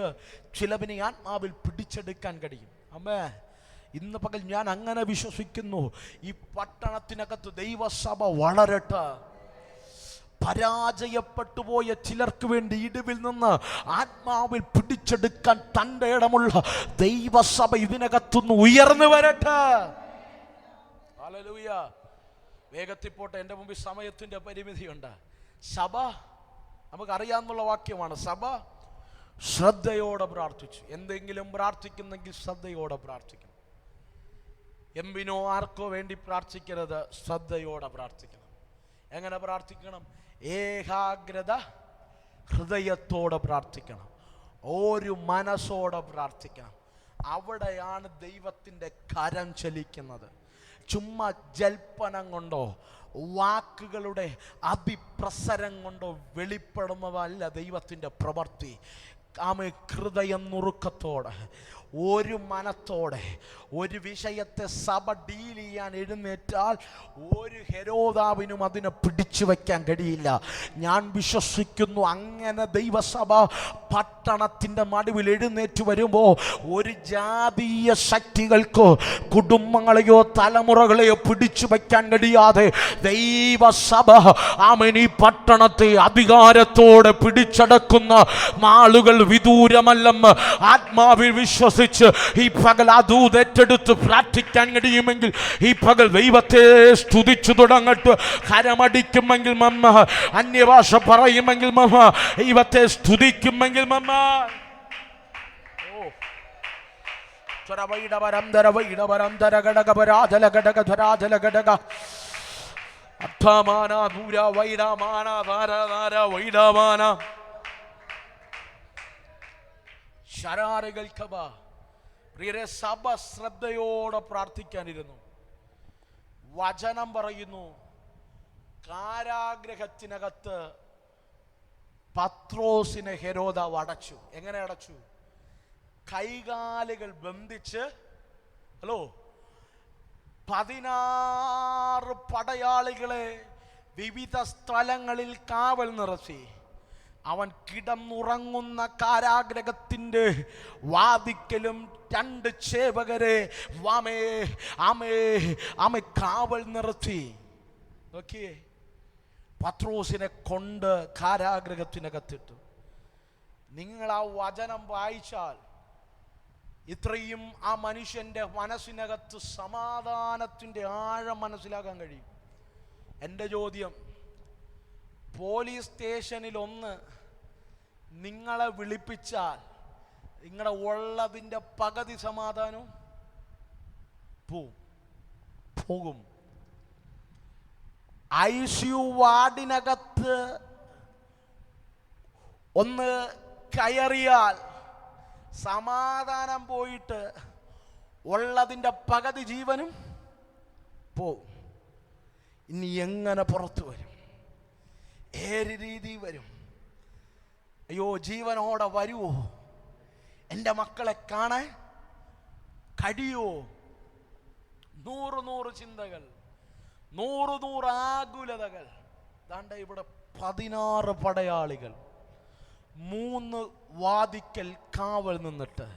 ചിലവിനെ ആത്മാവിൽ പിടിച്ചെടുക്കാൻ കഴിയും. അമ്മേ ഇന്ന് പകൽ ഞാൻ അങ്ങനെ വിശ്വസിക്കുന്നു. ഈ പട്ടണത്തിനകത്ത് ദൈവസഭ വളരട്ടെ. പരാജയപ്പെട്ടു പോയ ചിലർക്ക് വേണ്ടി ഇടിവിൽ നിന്ന് ആത്മാവിൽ പിടിച്ചെടുക്കാൻ തൻ്റെ ഇടമുള്ള ദൈവസഭ ഇതിനകത്തുനിന്ന് ഉയർന്നു വരട്ടെ. ഹല്ലേലൂയ. വേഗത്തിൽ പോട്ടെ, എൻ്റെ മുമ്പിൽ സമയത്തിൻ്റെ പരിമിതിയുണ്ട്. സഭ നമുക്കറിയാവുന്ന വാക്യമാണ്. സഭ ശ്രദ്ധയോടെ പ്രാർത്ഥിച്ചു. എന്തെങ്കിലും പ്രാർത്ഥിക്കുന്നെങ്കിൽ ശ്രദ്ധയോടെ പ്രാർത്ഥിക്കണം. എന്തിനോ ആർക്കോ വേണ്ടി പ്രാർത്ഥിക്കരുത്, ശ്രദ്ധയോടെ പ്രാർത്ഥിക്കണം. എങ്ങനെ പ്രാർത്ഥിക്കണം? ഏകാഗ്രത ഹൃദയത്തോടെ പ്രാർത്ഥിക്കണം. ഒരു മനസ്സോടെ പ്രാർത്ഥിക്കണം. അവിടെയാണ് ദൈവത്തിൻ്റെ കരം ചലിക്കുന്നത്. ചുമ്മാ ജൽപ്പനം കൊണ്ടോ വാക്കുകളുടെ അതിപ്രസരം കൊണ്ടോ വെളിപ്പെടുന്നതല്ല ദൈവത്തിൻ്റെ പ്രവൃത്തി. ഹൃദയം നുറുക്കത്തോടെ, ഒരു മനത്തോടെ ഒരു വിഷയത്തെ സഭ ഡീൽ ചെയ്യാൻ എഴുന്നേറ്റാൽ ഒരു ഹെരോദാവിനും അതിനെ പിടിച്ചു വയ്ക്കാൻ കഴിയില്ല. ഞാൻ വിശ്വസിക്കുന്നു അങ്ങനെ ദൈവസഭ പട്ടണത്തിൻ്റെ നടുവിൽ എഴുന്നേറ്റ് വരുമ്പോൾ ഒരു ജാതീയ ശക്തികൾക്കോ കുടുംബങ്ങളെയോ തലമുറകളെയോ പിടിച്ചു വയ്ക്കാൻ കഴിയാതെ ദൈവസഭ ഈ പട്ടണത്തെ അധികാരത്തോടെ പിടിച്ചടക്കുന്ന നാളുകൾ വിദൂരമല്ലെന്ന് ആത്മാവിൽ വിശ്വസിച്ച് ഈ പകൽ ദൂത് ഏറ്റെടുത്ത് പ്രാർത്ഥിക്കാൻ കഴിയുമെങ്കിൽ ഈ പകൽ ദൈവത്തെ സ്തുതിച്ചു തുടങ്ങട്ടെ. കരമടിക്കുമെങ്കിൽ മമ്മ, അന്യഭാഷ പറയുമെങ്കിൽ മമ്മ, ദൈവത്തെ സ്തുതിക്കുമെങ്കിൽ മമ്മ. പ്രിയരെ, സഭ ശ്രദ്ധയോടെ പ്രാർത്ഥിക്കാനിരുന്നു. വചനം പറയുന്നു, കാരാഗ്രഹത്തിനകത്ത് പത്രോസിനെ ഹെരോദാവ് അടച്ചു. എങ്ങനെ അടച്ചു? കൈകാലുകൾ ബന്ധിച്ച് 16 പടയാളികളെ വിവിധ സ്ഥലങ്ങളിൽ കാവൽ നിർത്തി. അവൻ കിടന്നുറങ്ങുന്ന കാരാഗ്രഹത്തിൻ്റെ വാതിക്കലും 2 സേവകരെ കാവൽ നിർത്തി. നോക്കിയേ, പത്രോസിനെ കൊണ്ട് കാരാഗ്രഹത്തിനകത്തിട്ടു. നിങ്ങൾ ആ വചനം വായിച്ചാൽ ഇത്രയും ആ മനുഷ്യൻ്റെ മനസ്സിനകത്ത് സമാധാനത്തിൻ്റെ ആഴം മനസ്സിലാക്കാൻ കഴിയും. എൻ്റെ ചോദ്യം, പോലീസ് സ്റ്റേഷനിൽ ഒന്ന് നിങ്ങളെ വിളിപ്പിച്ചാൽ നിങ്ങളുടെ ഉള്ളതിൻ്റെ പകുതി സമാധാനം പോകും. ICU വാർഡിനകത്ത് ഒന്ന് കയറിയാൽ സമാധാനം പോയിട്ട് ഉള്ളതിൻ്റെ പകുതി ജീവനും പോവും. ഇനി എങ്ങനെ പുറത്തു വരും? ഏത് രീതി വരും? അയ്യോ, ജീവനോടെ വരുവോ? എൻ്റെ മക്കളെ കാണാൻ കഴിയോ? 100 ചിന്തകൾ, 100 ആകുലതകൾ. ദാണ്ട ഇവിടെ 16 പടയാളികൾ 3 വാതിക്കൽ കാവൽ നിന്നിട്ട്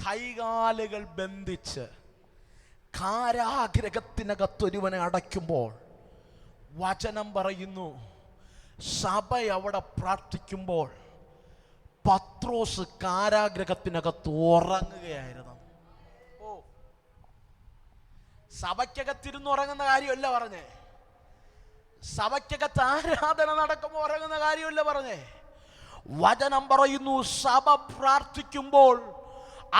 കൈകാലുകൾ ബന്ധിച്ച് കാരാഗ്രഹത്തിനകത്തൊരുവനെ അടയ്ക്കുമ്പോൾ വചനം പറയുന്നു, സഭ അവിടെ പ്രാർത്ഥിക്കുമ്പോൾ പത്രോസ് കാരാഗ്രഹത്തിനകത്ത് ഉറങ്ങുകയായിരുന്നു. സഭയ്ക്കകത്തിരുന്ന് ഉറങ്ങുന്ന കാര്യമല്ല പറഞ്ഞേ, സഭയ്ക്കകത്ത് ആരാധന നടക്കുമ്പോൾ ഉറങ്ങുന്ന കാര്യമല്ല പറഞ്ഞേ. വചനം പറയുന്നു, സഭ പ്രാർത്ഥിക്കുമ്പോൾ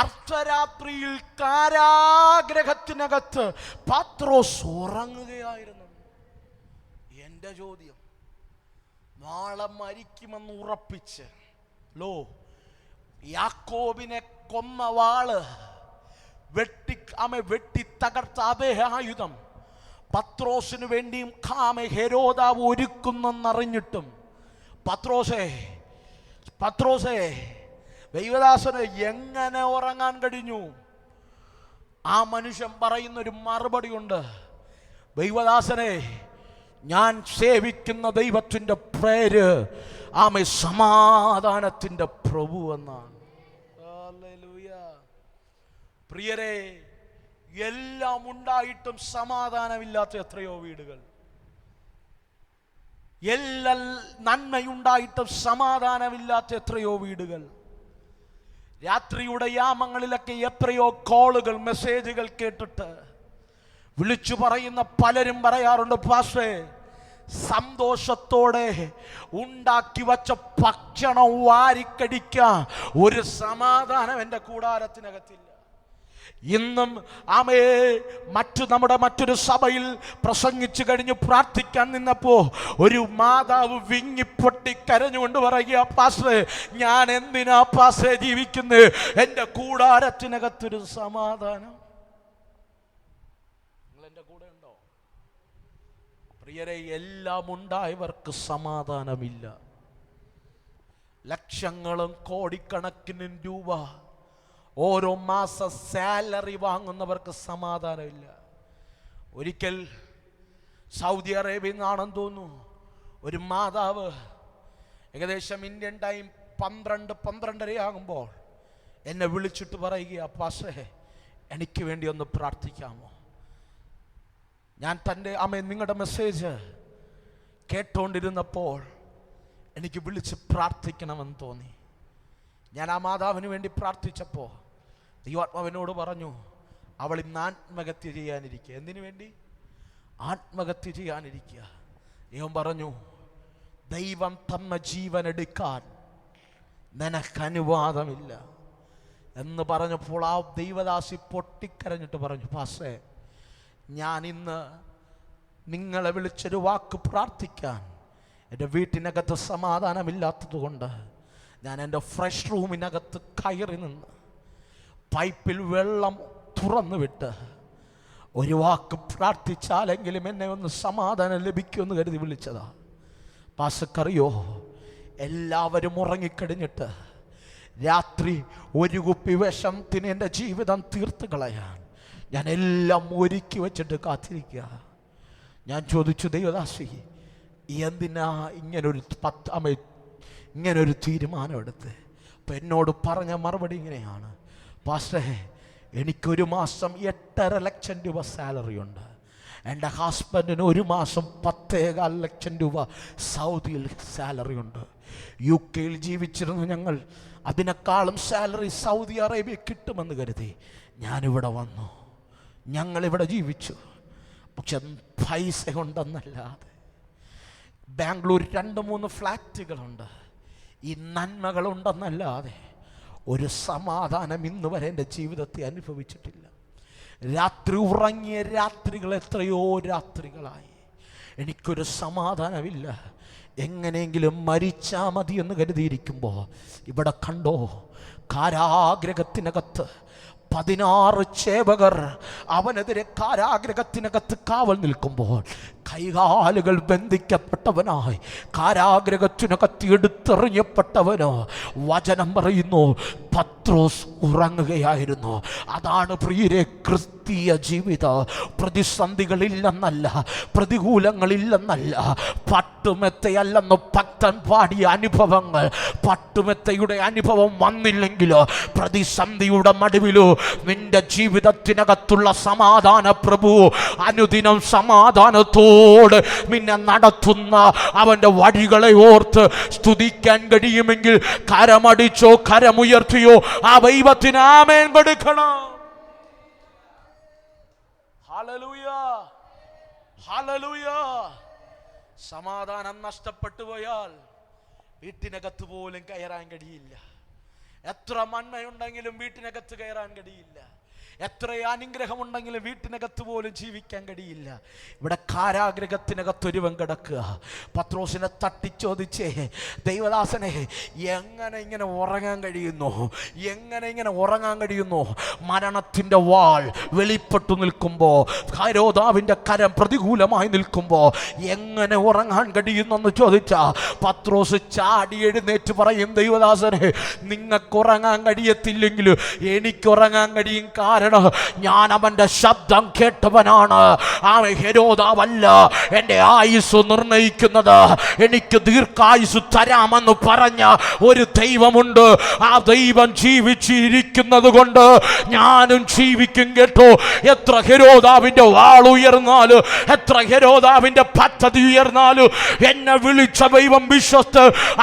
അർദ്ധരാത്രിയിൽ കാരാഗ്രഹത്തിനകത്ത് പത്രോസ് ഉറങ്ങുകയായിരുന്നു. എന്റെ ചോദ്യം, നാളെ മരിക്കുമെന്ന് ഉറപ്പിച്ച് യാക്കോബിനെ കൊന്ന വാള് വെട്ടി തകർത്ത അതേ ആയുധം പത്രോസിന് വേണ്ടിയും ഹെരോദാവ് ഒരുക്കുന്നെന്നറിഞ്ഞിട്ടും പത്രോസേ ദൈവദാസന് എങ്ങനെ ഉറങ്ങാൻ കഴിഞ്ഞു? ആ മനുഷ്യൻ പറയുന്നൊരു മറുപടി ഉണ്ട്, ദൈവദാസനെ, ഞാൻ സേവിക്കുന്ന ദൈവത്തിൻ്റെ പേര് സമാധാനത്തിൻ്റെ പ്രഭു എന്നാണ്. പ്രിയരെ, എല്ലാം ഉണ്ടായിട്ടും സമാധാനമില്ലാത്ത എത്രയോ വീടുകൾ, എല്ലാ നന്മയുണ്ടായിട്ടും സമാധാനമില്ലാത്ത എത്രയോ വീടുകൾ. രാത്രിയുടെ യാമങ്ങളിലൊക്കെ എത്രയോ കോളുകൾ, മെസ്സേജുകൾ കേട്ടിട്ട് വിളിച്ചു പറയുന്ന പലരും പറയാറുണ്ട്, പാസ്റ്റേ, സന്തോഷത്തോടെ ഉണ്ടാക്കി വച്ച ഭക്ഷണം വാരിക്കടിക്കാൻ ഒരു സമാധാനം എൻ്റെ കൂടാരത്തിനകത്തില്ല. ഇന്നും നമ്മുടെ മറ്റൊരു സഭയിൽ പ്രസംഗിച്ചു കഴിഞ്ഞ് പ്രാർത്ഥിക്കാൻ നിന്നപ്പോ ഒരു മാതാവ് വിങ്ങിപ്പൊട്ടി കരഞ്ഞുകൊണ്ട് പറയുക, പാസ്റ്റേ, ഞാൻ എന്തിനാ പാസ്റ്റേ ജീവിക്കുന്നത്? എൻ്റെ കൂടാരത്തിനകത്തൊരു സമാധാനം. നിങ്ങൾ എൻ്റെ കൂടെ ഉണ്ടോ? പ്രിയരെ, എല്ലാം ഉണ്ടായവർക്ക് സമാധാനമില്ല. ലക്ഷങ്ങളും കോടിക്കണക്കിന് രൂപ ഓരോ മാസ സാലറി വാങ്ങുന്നവർക്ക് സമാധാനമില്ല. ഒരിക്കൽ സൗദി അറേബ്യയിൽ നിന്നാണെന്ന് തോന്നുന്നു ഒരു മാതാവ് ഏകദേശം ഇന്ത്യൻ ടൈം 12-12:30 ആകുമ്പോൾ എന്നെ വിളിച്ചിട്ട് പറയുക, പാസ്റ്റേ, എനിക്ക് വേണ്ടി ഒന്ന് പ്രാർത്ഥിക്കാമോ? ഞാൻ നിങ്ങളുടെ മെസ്സേജ് കേട്ടുകൊണ്ടിരുന്നപ്പോൾ എനിക്ക് വിളിച്ച് പ്രാർത്ഥിക്കണമെന്ന് തോന്നി. ഞാൻ ആ മാതാവിന് വേണ്ടി പ്രാർത്ഥിച്ചപ്പോൾ ദൈവാത്മാവിനോട് പറഞ്ഞു, അവൾ ഇന്ന് ആത്മഹത്യ ചെയ്യാനിരിക്കുക. എന്തിനു വേണ്ടി? ആത്മഹത്യ ചെയ്യാനിരിക്കുക. ദൈവം പറഞ്ഞു, ദൈവം തന്ന ജീവൻ എടുക്കാൻ നിനക്ക് അനുവാദമില്ല എന്ന് പറഞ്ഞപ്പോൾ ആ ദൈവദാസി പൊട്ടിക്കരഞ്ഞിട്ട് പറഞ്ഞു, പാസ്റ്റേ, ഞാൻ ഇന്ന് നിങ്ങളെ വിളിച്ചൊരു വാക്ക് പ്രാർത്ഥിക്കാൻ എൻ്റെ വീട്ടിനകത്ത് സമാധാനമില്ലാത്തത് കൊണ്ട് ഞാൻ എൻ്റെ ഫ്രഷ് റൂമിനകത്ത് കയറി നിന്ന് പൈപ്പിൽ വെള്ളം തുറന്നു വിട്ട് ഒരു വാക്ക് പ്രാർത്ഥിച്ചാലെങ്കിലും എന്നെ ഒന്ന് സമാധാനം ലഭിക്കുമെന്ന് കരുതി വിളിച്ചതാ. പാസ്റ്റർക്കറിയോ, എല്ലാവരും ഉറങ്ങിക്കഴിഞ്ഞിട്ട് രാത്രി ഒരു കുപ്പി വിഷത്തിന് എൻ്റെ ജീവിതം തീർത്ത് കളയാൻ ഞാൻ എല്ലാം ഒരുക്കി വെച്ചിട്ട് കാത്തിരിക്കുക. ഞാൻ ചോദിച്ചു, ദൈവദാസി, എന്തിനാ ഇങ്ങനൊരു തീരുമാനം എടുത്ത്? അപ്പം എന്നോട് പറഞ്ഞ മറുപടി ഇങ്ങനെയാണ്, പാസ്റ്റേ, എനിക്കൊരു മാസം 8.5 ലക്ഷം രൂപ സാലറി ഉണ്ട്. എൻ്റെ ഹസ്ബൻഡിന് ഒരു മാസം 10.25 ലക്ഷം രൂപ സൗദിയിൽ സാലറി ഉണ്ട്. UK ജീവിച്ചിരുന്നു ഞങ്ങൾ. അതിനേക്കാളും സാലറി സൗദി അറേബ്യ കിട്ടുമെന്ന് കരുതി ഞാനിവിടെ വന്നു. ഞങ്ങളിവിടെ ജീവിച്ചു. പക്ഷെ പൈസ ഉണ്ടെന്നല്ലാതെ ബാംഗ്ലൂർ 2-3 ഫ്ലാറ്റുകളുണ്ട്. ഈ നന്മകളുണ്ടെന്നല്ലാതെ ഒരു സമാധാനം ഇന്ന് വരെ എൻ്റെ ജീവിതത്തെ അനുഭവിച്ചിട്ടില്ല. രാത്രി ഉറങ്ങിയ രാത്രികൾ എത്രയോ രാത്രികളായി. എനിക്കൊരു സമാധാനമില്ല. എങ്ങനെയെങ്കിലും മരിച്ചാൽ മതി എന്ന് കരുതിയിരിക്കുമ്പോൾ ഇവിടെ കണ്ടോ, കാരാഗ്രഹത്തിനകത്ത് 16 ചേവകർ അവനെതിരെ കാരാഗ്രഹത്തിനകത്ത് കാവൽ നിൽക്കുമ്പോൾ കൈകാലുകൾ ബന്ധിക്കപ്പെട്ടവനായി കാരാഗ്രഹത്തിനകത്ത് എടുത്തെറിയപ്പെട്ടവനോ വചനം പറയുന്നു, പത്രോസ് ഉറങ്ങുകയായിരുന്നു. അതാണ് പ്രിയരെ ക്രിസ്തീയ ജീവിതം. പ്രതിസന്ധികളില്ലെന്നല്ല, പ്രതികൂലങ്ങളില്ലെന്നല്ല, പട്ടുമെത്തയല്ലെന്ന് ഭക്തൻ പാടിയ അനുഭവങ്ങൾ. പട്ടുമെത്തയുടെ അനുഭവം വന്നില്ലെങ്കിലോ, പ്രതിസന്ധിയുടെ നടുവിലോ നിന്റെ ജീവിതത്തിനകത്തുള്ള സമാധാന പ്രഭു അനുദിനം സമാധാനത്തോട് നിന്നെ നടത്തുന്ന അവൻ്റെ വഴികളെ ഓർത്ത് സ്തുതിക്കാൻ കഴിയുമെങ്കിൽ കരമടിച്ചോ കരമുയർത്തിയോ ആ ദൈവത്തിന് ആമേൻ കൊടുക്കണം. Hallelujah, hallelujah. സമാധാനം നഷ്ടപ്പെട്ടു പോയാൽ വീട്ടിനകത്ത് പോലും കയറാൻ കഴിയില്ല. എത്ര നന്മയുണ്ടെങ്കിലും വീട്ടിനകത്ത് കയറാൻ കഴിയില്ല. എത്ര അനുഗ്രഹമുണ്ടെങ്കിലും വീട്ടിനകത്ത് പോലും ജീവിക്കാൻ കഴിയില്ല. ഇവിടെ കാരാഗ്രഹത്തിനകത്ത് ഒരുവൻ കിടക്കുക. പത്രോസിനെ തട്ടിച്ചോദിച്ചേ, ദൈവദാസനെ എങ്ങനെ ഇങ്ങനെ ഉറങ്ങാൻ കഴിയുന്നു? എങ്ങനെ ഇങ്ങനെ ഉറങ്ങാൻ കഴിയുന്നു? മരണത്തിൻ്റെ വാൾ വെളിപ്പെട്ടു നിൽക്കുമ്പോൾ, ഹെരോദാവിൻ്റെ കരം പ്രതികൂലമായി നിൽക്കുമ്പോൾ എങ്ങനെ ഉറങ്ങാൻ കഴിയുന്നെന്ന് ചോദിച്ചാൽ പത്രോസ് ചാടി എഴുന്നേറ്റ് പറയും, ദൈവദാസനെ നിങ്ങൾക്ക് ഉറങ്ങാൻ കഴിയത്തില്ലെങ്കിലും എനിക്കുറങ്ങാൻ കഴിയും. കാരണം ഞാൻ അവന്റെ ശബ്ദം കേട്ടവനാണ്. ആ ഹെരോദാവല്ല എൻ്റെ ആയുസ് നിർണയിക്കുന്നത്. എനിക്ക് ദീർഘായുസ് തരാമെന്ന് പറഞ്ഞ ഒരു ദൈവമുണ്ട്. ആ ദൈവം ജീവിച്ചിരിക്കുന്നത് കൊണ്ട് ഞാനും ജീവിക്കും കേട്ടോ. എത്ര ഹെരോദാവിൻ്റെ വാൾ ഉയർന്നാലും, എത്ര ഹെരോദാവിൻ്റെ പദ്ധതി ഉയർന്നാലും, എന്നെ വിളിച്ച ദൈവം വിശ്വസ്ത.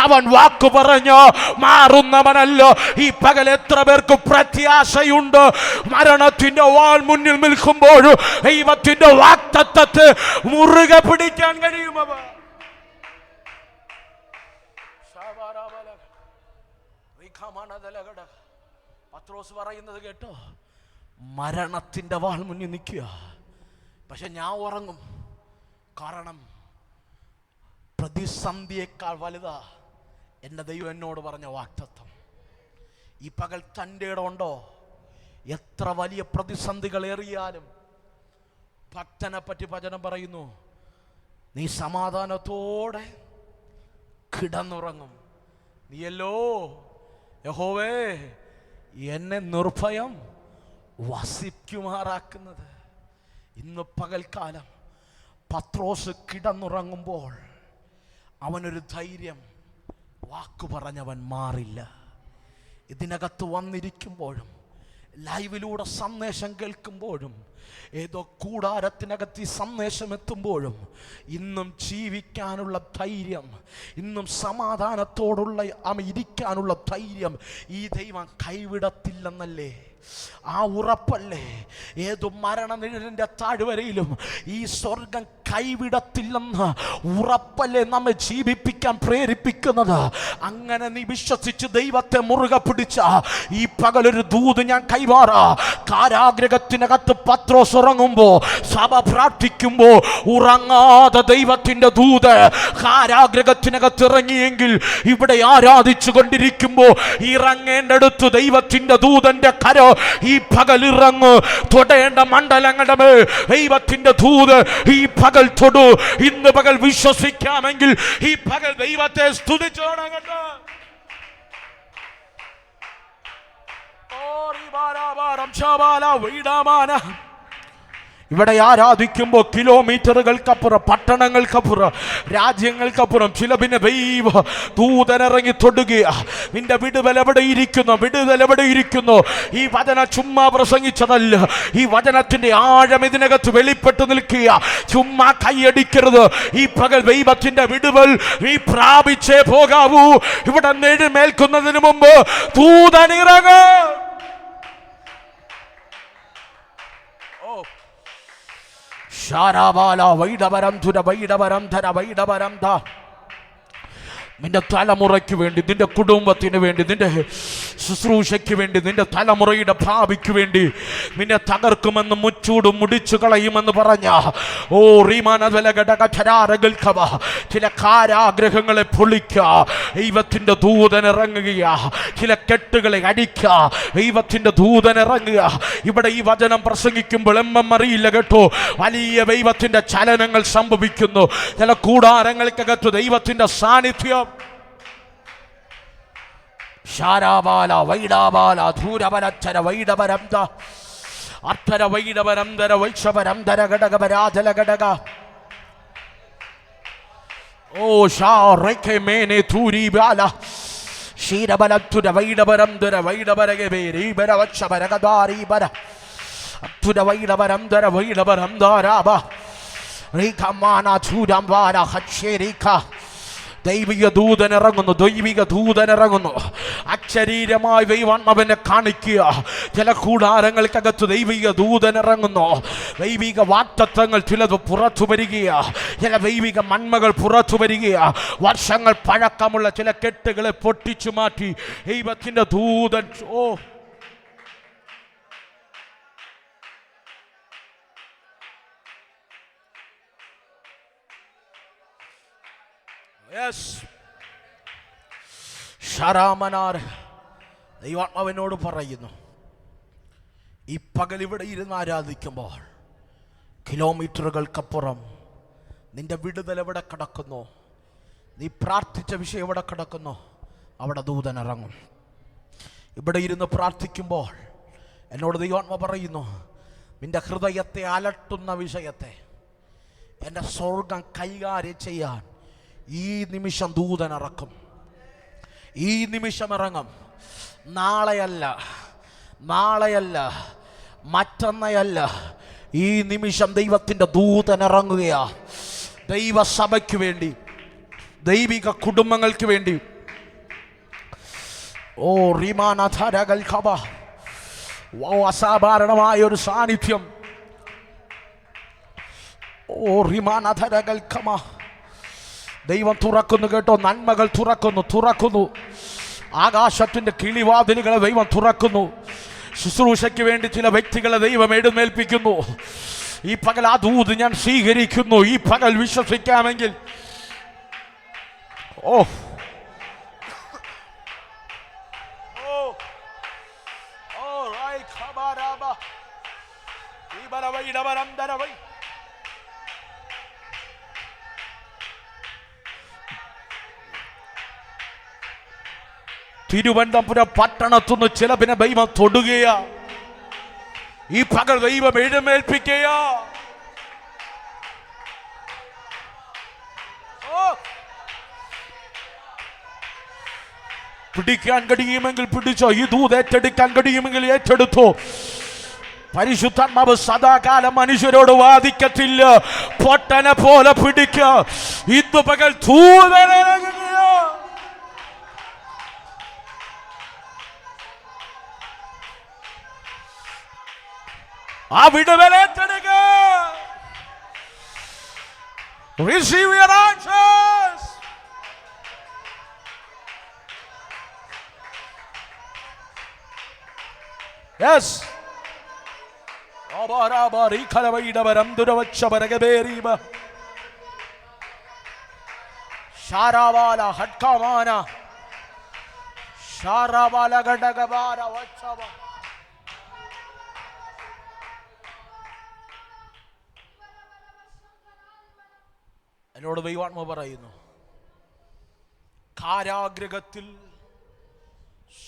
അവൻ വാക്ക് പറഞ്ഞ് മാറുന്നവനല്ല. ഈ പകൽ എത്ര പേർക്ക് പ്രത്യാശയുണ്ട്? മരണത്തിന്റെ വാൾ മുന്നിൽ നിൽക്കുമ്പോൾ ദൈവത്തിന്റെ വാഗ്ദത്തത്തെ മുറുകെ പിടിക്കാൻ കഴിയുമവ. പത്രോസ് പറയുന്നത് കേട്ടോ, മരണത്തിന്റെ വാൾ മുന്നിൽ നിൽക്കുക, പക്ഷെ ഞാൻ ഉറങ്ങും. കാരണം പ്രതിസന്ധിയേക്കാൾ വലുതാ എൻ്റെ ദൈവം എന്നോട് പറഞ്ഞ വാഗ്ദത്തം. ഈ പകൽ തൻ്റെ ഇടമുണ്ടോ? എത്ര വലിയ പ്രതിസന്ധികൾ ഏറിയാലും ഭക്തനെ പറ്റി വചനം പറയുന്നു, നീ സമാധാനത്തോടെ കിടന്നുറങ്ങും. നീയല്ലോ യഹോവേ എന്നെ നിർഭയം വസിക്കുമാറാക്കുന്നത്. ഇന്ന് പകൽക്കാലം പത്രോസ് കിടന്നുറങ്ങുമ്പോൾ അവനൊരു ധൈര്യം, വാക്കു പറഞ്ഞവൻ മാറില്ല. ഇതിനകത്ത് വന്നിരിക്കുമ്പോഴും ലൈവിലൂടെ സന്ദേശം കേൾക്കുമ്പോഴും ഏതോ കൂടാരത്തിനകത്ത് ഈ സന്ദേശം എത്തുമ്പോഴും ഇന്നും ജീവിക്കാനുള്ള ധൈര്യം, ഇന്നും സമാധാനത്തോടുള്ള ഇരിക്കാനുള്ള ധൈര്യം ഈ ദൈവം കൈവിടത്തില്ലെന്നല്ലേ? ആ ഉറപ്പല്ലേ ഏതു മരണനിഴലിൻ്റെ താഴ്വരയിലും ഈ സ്വർഗം കൈവിടത്തില്ലെന്ന് ഉറപ്പല്ലേ നമ്മെ ജീവിപ്പിക്കാൻ പ്രേരിപ്പിക്കുന്നത്? അങ്ങനെ നീ വിശ്വസിച്ച് ദൈവത്തെ മുറുകെ പിടിച്ച ഈ പകലൊരു ദൂത് ഞാൻ കൈമാറാ. കാരാഗ്രഹത്തിനകത്ത് പത്രോസ് ഉറങ്ങുമ്പോ, സഭ പ്രാർത്ഥിക്കുമ്പോ ഉറങ്ങാതെ ദൈവത്തിന്റെ ദൂത് കാരാഗ്രഹത്തിനകത്ത് ഇറങ്ങിയെങ്കിൽ ഇവിടെ ആരാധിച്ചു കൊണ്ടിരിക്കുമ്പോ ഇറങ്ങേണ്ടടുത്ത് ദൈവത്തിന്റെ ദൂതന്റെ കരോ ഈ പകൽ ഇറങ്ങു. തൊടേണ്ട മണ്ഡലങ്ങളുടെ മേൽ ദൈവത്തിന്റെ ദൂത് ഈ പകൽ തൊടു. ഇന്ന് പകൽ വിശ്വസിക്കാമെങ്കിൽ ഈ പകൽ ദൈവത്തെ സ്തുതിച്ചോണങ്ങട്ടെ. ഇവിടെ ആരാധിക്കുമ്പോൾ കിലോമീറ്ററുകൾക്കപ്പുറം, പട്ടണങ്ങൾക്കപ്പുറം, രാജ്യങ്ങൾക്കപ്പുറം ചില പിന്നെ ദൈവ ദൂതനിറങ്ങി തൊടുക. നിന്റെ വിടുതൽ എവിടെ ഇരിക്കുന്നു? വിടുതൽ എവിടെ ഇരിക്കുന്നു? ഈ വചന ചുമ്മാ പ്രസംഗിച്ചതല്ല. ഈ വചനത്തിന്റെ ആഴം ഇതിനകത്ത് വെളിപ്പെട്ടു നിൽക്കുക. ചുമ്മാ കൈയടിക്കരുത്. ഈ പകൽ ദൈവത്തിന്റെ വിടുതൽ നീ പ്രാപിച്ചേ പോകാവൂ. ഇവിടെ എഴുന്നേൽക്കുന്നതിന് മുമ്പ് ദൂതനിറങ്ങ. ശാരാബാല വൈഡവരം ധുര വൈഡവരം ധര വൈഡവരം ധ. നിന്റെ തലമുറയ്ക്ക് വേണ്ടി, നിന്റെ കുടുംബത്തിന് വേണ്ടി, നിന്റെ ശുശ്രൂഷയ്ക്ക് വേണ്ടി, നിന്റെ തലമുറയുടെ ഭാവിക്ക് വേണ്ടി നിന്നെ തകർക്കുമെന്ന് മുച്ചൂടും മുടിച്ചു കളയുമെന്ന് പറഞ്ഞ ഓ റീമാനകടകരാരകൽക്കവ ചില കാരാഗ്രഹങ്ങളെ പൊളിക്കുക. ദൈവത്തിൻ്റെ ദൂതൻ ഇറങ്ങുക. ചില കെട്ടുകളെ അടിക്കുക. ദൈവത്തിൻ്റെ ദൂതൻ ഇറങ്ങുക. ഇവിടെ ഈ വചനം പ്രസംഗിക്കുമ്പോൾ അറിയില്ല കേട്ടോ, വലിയ ദൈവത്തിൻ്റെ ചലനങ്ങൾ സംഭവിക്കുന്നു. ചില കൂടാരങ്ങൾക്കകത്ത് ദൈവത്തിൻ്റെ സാന്നിധ്യം. ശാരാബാല വൈഡാബാല ധൂരബലച്ചര വൈഡബരംദ അർത്ഥര വൈഡബരംദര വൈക്ഷബരംദര ഘടകപരാജല ഘടക ഓ ഷാറൈക്കെ മേനെ ധൂരിബാല ശീരബലത്തുര വൈഡബരംദര വൈഡബരഗബേരീബര വക്ഷബരഗദാരീബര അത്തുര വൈഡബരംദര വൈഡബരംദാരാബ റീഖമാന ധൂരംവാര ഹക്ഷേരീഖ ദൈവിക ദൂതൻ ഇറങ്ങുന്നു, ദൈവിക ദൂതൻ ഇറങ്ങുന്നു. അക്ഷരീരമായി ദൈവാത്മാവിനെ കാണിക്കുക. ചില കൂടാരങ്ങൾക്കകത്ത് ദൈവിക ദൂതൻ ഇറങ്ങുന്നു. ദൈവിക വാഗ്ദത്തങ്ങൾ ചിലത് പുറത്തു വരികയാ, ചില ദൈവിക നന്മകൾ പുറത്തു വരികയാ. വർഷങ്ങൾ പഴക്കമുള്ള ചില കെട്ടുകളെ പൊട്ടിച്ചു മാറ്റി ദൈവത്തിന്റെ ദൂതൻ ദൈവാത്മാവിനോട് പറയുന്നു, ഈ പകൽ ഇവിടെ ഇരുന്ന് ആരാധിക്കുമ്പോൾ കിലോമീറ്ററുകൾക്കപ്പുറം നിന്റെ വിടുതൽ എവിടെ കിടക്കുന്നു, നീ പ്രാർത്ഥിച്ച വിഷയം എവിടെ കിടക്കുന്നു, അവിടെ ദൂതൻ ഇറങ്ങും. ഇവിടെ ഇരുന്ന് പ്രാർത്ഥിക്കുമ്പോൾ എന്നോട് ദൈവാത്മ പറയുന്നു, നിന്റെ ഹൃദയത്തെ അലട്ടുന്ന വിഷയത്തെ എൻ്റെ സ്വർഗം കൈകാര്യം ചെയ്യാൻ ഈ നിമിഷം ദൂതൻ ഇറക്കും. ഈ നിമിഷം ഇറങ്ങും. നാളെയല്ല, മറ്റന്നയല്ല, ഈ നിമിഷം ദൈവത്തിൻ്റെ ദൂതൻ ഇറങ്ങുകയാ. ദൈവസഭയ്ക്ക് വേണ്ടി, ദൈവിക കുടുംബങ്ങൾക്ക് വേണ്ടി. ഓ റിമാനധരകൾ ഖബ, അസാധാരണമായ ഒരു സാന്നിധ്യം. ഓ റിമാനധരകൾ ഖമ, ദൈവം തുറക്കുന്നു കേട്ടോ. നന്മകൾ തുറക്കുന്നു. ആകാശത്തിന്റെ കിളിവാതിലുകളെ ദൈവം തുറക്കുന്നു. ശുശ്രൂഷയ്ക്ക് വേണ്ടി ചില വ്യക്തികളെ ദൈവം എഴുന്നേൽപ്പിക്കുന്നു. ഈ പകൽ ആ ദൂത് ഞാൻ സ്വീകരിക്കുന്നു. ഈ പകൽ വിശ്വസിക്കാമെങ്കിൽ തിരുവനന്തപുരം പട്ടണത്തുനിന്ന് ചിലപ്പിനെ ദൈവം തൊടുകയാ. ഈ പകൽ ദൈവം എഴുന്നേൽപ്പിക്കുകയാ. പിടിക്കാൻ കഴിയുമെങ്കിൽ പിടിച്ചോ. ഈ ദൂത് ഏറ്റെടുക്കാൻ കഴിയുമെങ്കിൽ ഏറ്റെടുത്തോ. പരിശുദ്ധാത്മാവ് സദാകാലം മനുഷ്യരോട് വാദിക്കത്തില്ല. പൊട്ടനെ പോലെ പിടിക്ക. ഇന്ന് പകൽ ദൂതനെ ആ വിടുതലേറ്റെടുക്ക. Receive your answers. Yes. Abarabari kalavidabaram duravachhabaragaberiba. Sharavala hatkamana. Sharavala gadagabara vachhava. എന്നോട് ദൈവാത്മാവ് പറയുന്നു, കാരാഗ്രഹത്തിൽ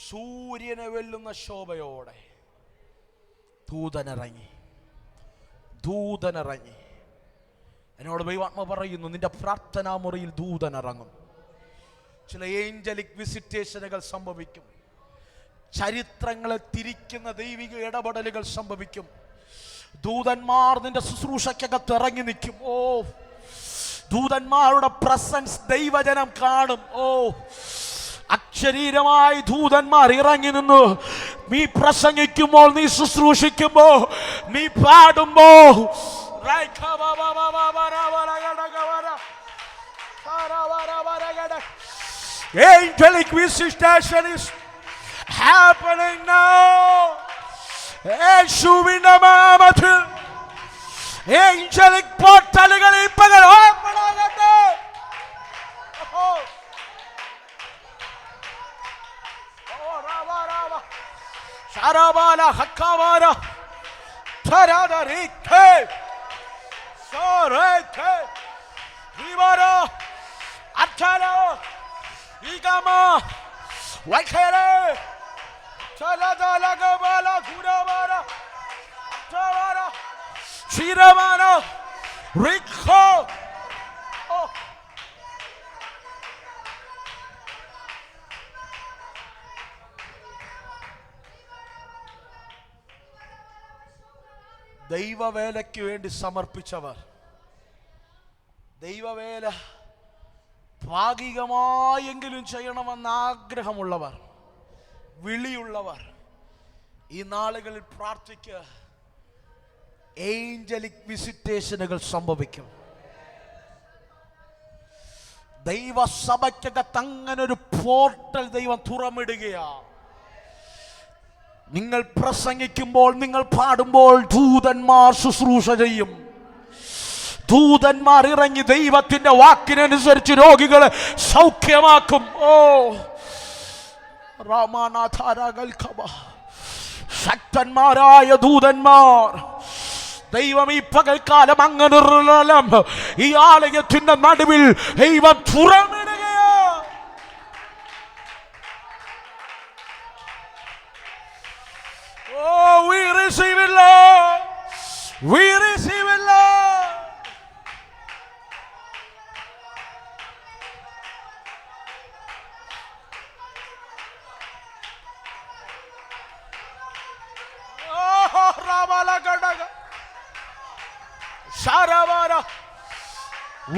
സൂര്യനെ വെല്ലുന്ന ശോഭയോടെ ദൂതനിറങ്ങി. എന്നോട് ദൈവാത്മാവ് പറയുന്നു, നിന്റെ പ്രാർത്ഥനാ മുറിയിൽ ദൂതനിറങ്ങും. ചില ഏഞ്ചലിക് വിസിറ്റേഷനുകൾ സംഭവിക്കും. ചരിത്രങ്ങളെ തിരിക്കുന്ന ദൈവിക ഇടപെടലുകൾ സംഭവിക്കും. ദൂതന്മാർ നിന്റെ ശുശ്രൂഷയ്ക്കകത്ത് ഇറങ്ങി നിൽക്കും. ദൂതന്മാരുടെ പ്രസൻസ് ദൈവജനം കാണും. അക്ഷരീരമായി ദൂതന്മാർ ഇറങ്ങി നിന്നു. നീ പ്രസംഗിക്കുമ്പോൾ, നീ ശുശ്രൂഷിക്കുമ്പോൾ, നീ പാടുമ്പോൾ, angelic visitation is happening now. യേശുവിന്റെ നാമത്തിൽ ഏഞ്ചലിക് പോർട്ടലുകൾ ഈ പകൽ ഓപ്പൺ ആകട്ടെ. ശരബാല ഹക്കവാര ധരധരിക്കേ സോരേക്കേ വിവര അച്ഛനോ ഇഗമ വൈഖേരെ ചലദലഗബല ഗുരവര തവര ശിരമാന റിഖോ. ദൈവവേലയ്ക്ക് വേണ്ടി സമർപ്പിച്ചവർ, ദൈവവേല ഭാഗികമായെങ്കിലും ചെയ്യണമെന്ന് ആഗ്രഹമുള്ളവർ, വിളിയുള്ളവർ ഈ നാളുകളിൽ പ്രാർത്ഥിക്കുക. ഏഞ്ചലിക് വിസിറ്റേഷനുകൾ സംഭവിക്കും. ദൈവസഭയ്ക്കകത്ത് അങ്ങനൊരു പോർട്ടൽ ദൈവം തുറന്നിടുകയാണ്. നിങ്ങൾ പ്രസംഗിക്കുമ്പോൾ, നിങ്ങൾ പാടുമ്പോൾ ദൂതന്മാർ ശുശ്രൂഷ ചെയ്യും. ദൂതന്മാർ ഇറങ്ങി ദൈവത്തിന്റെ വാക്കിനനുസരിച്ച് രോഗികളെ സൗഖ്യമാക്കും. ഓ ശക്തന്മാരായ ദൂതന്മാർ ദൈവം ഈ പകൽക്കാലം അങ്ങനെ ഈ ആലയത്തിന്റെ നടുവിൽ ദൈവം തുറന്നിടുകയാ. Oh, we receive it, Lord. We receive it, Lord. Oh, Ramala Gadaga. Sharavara.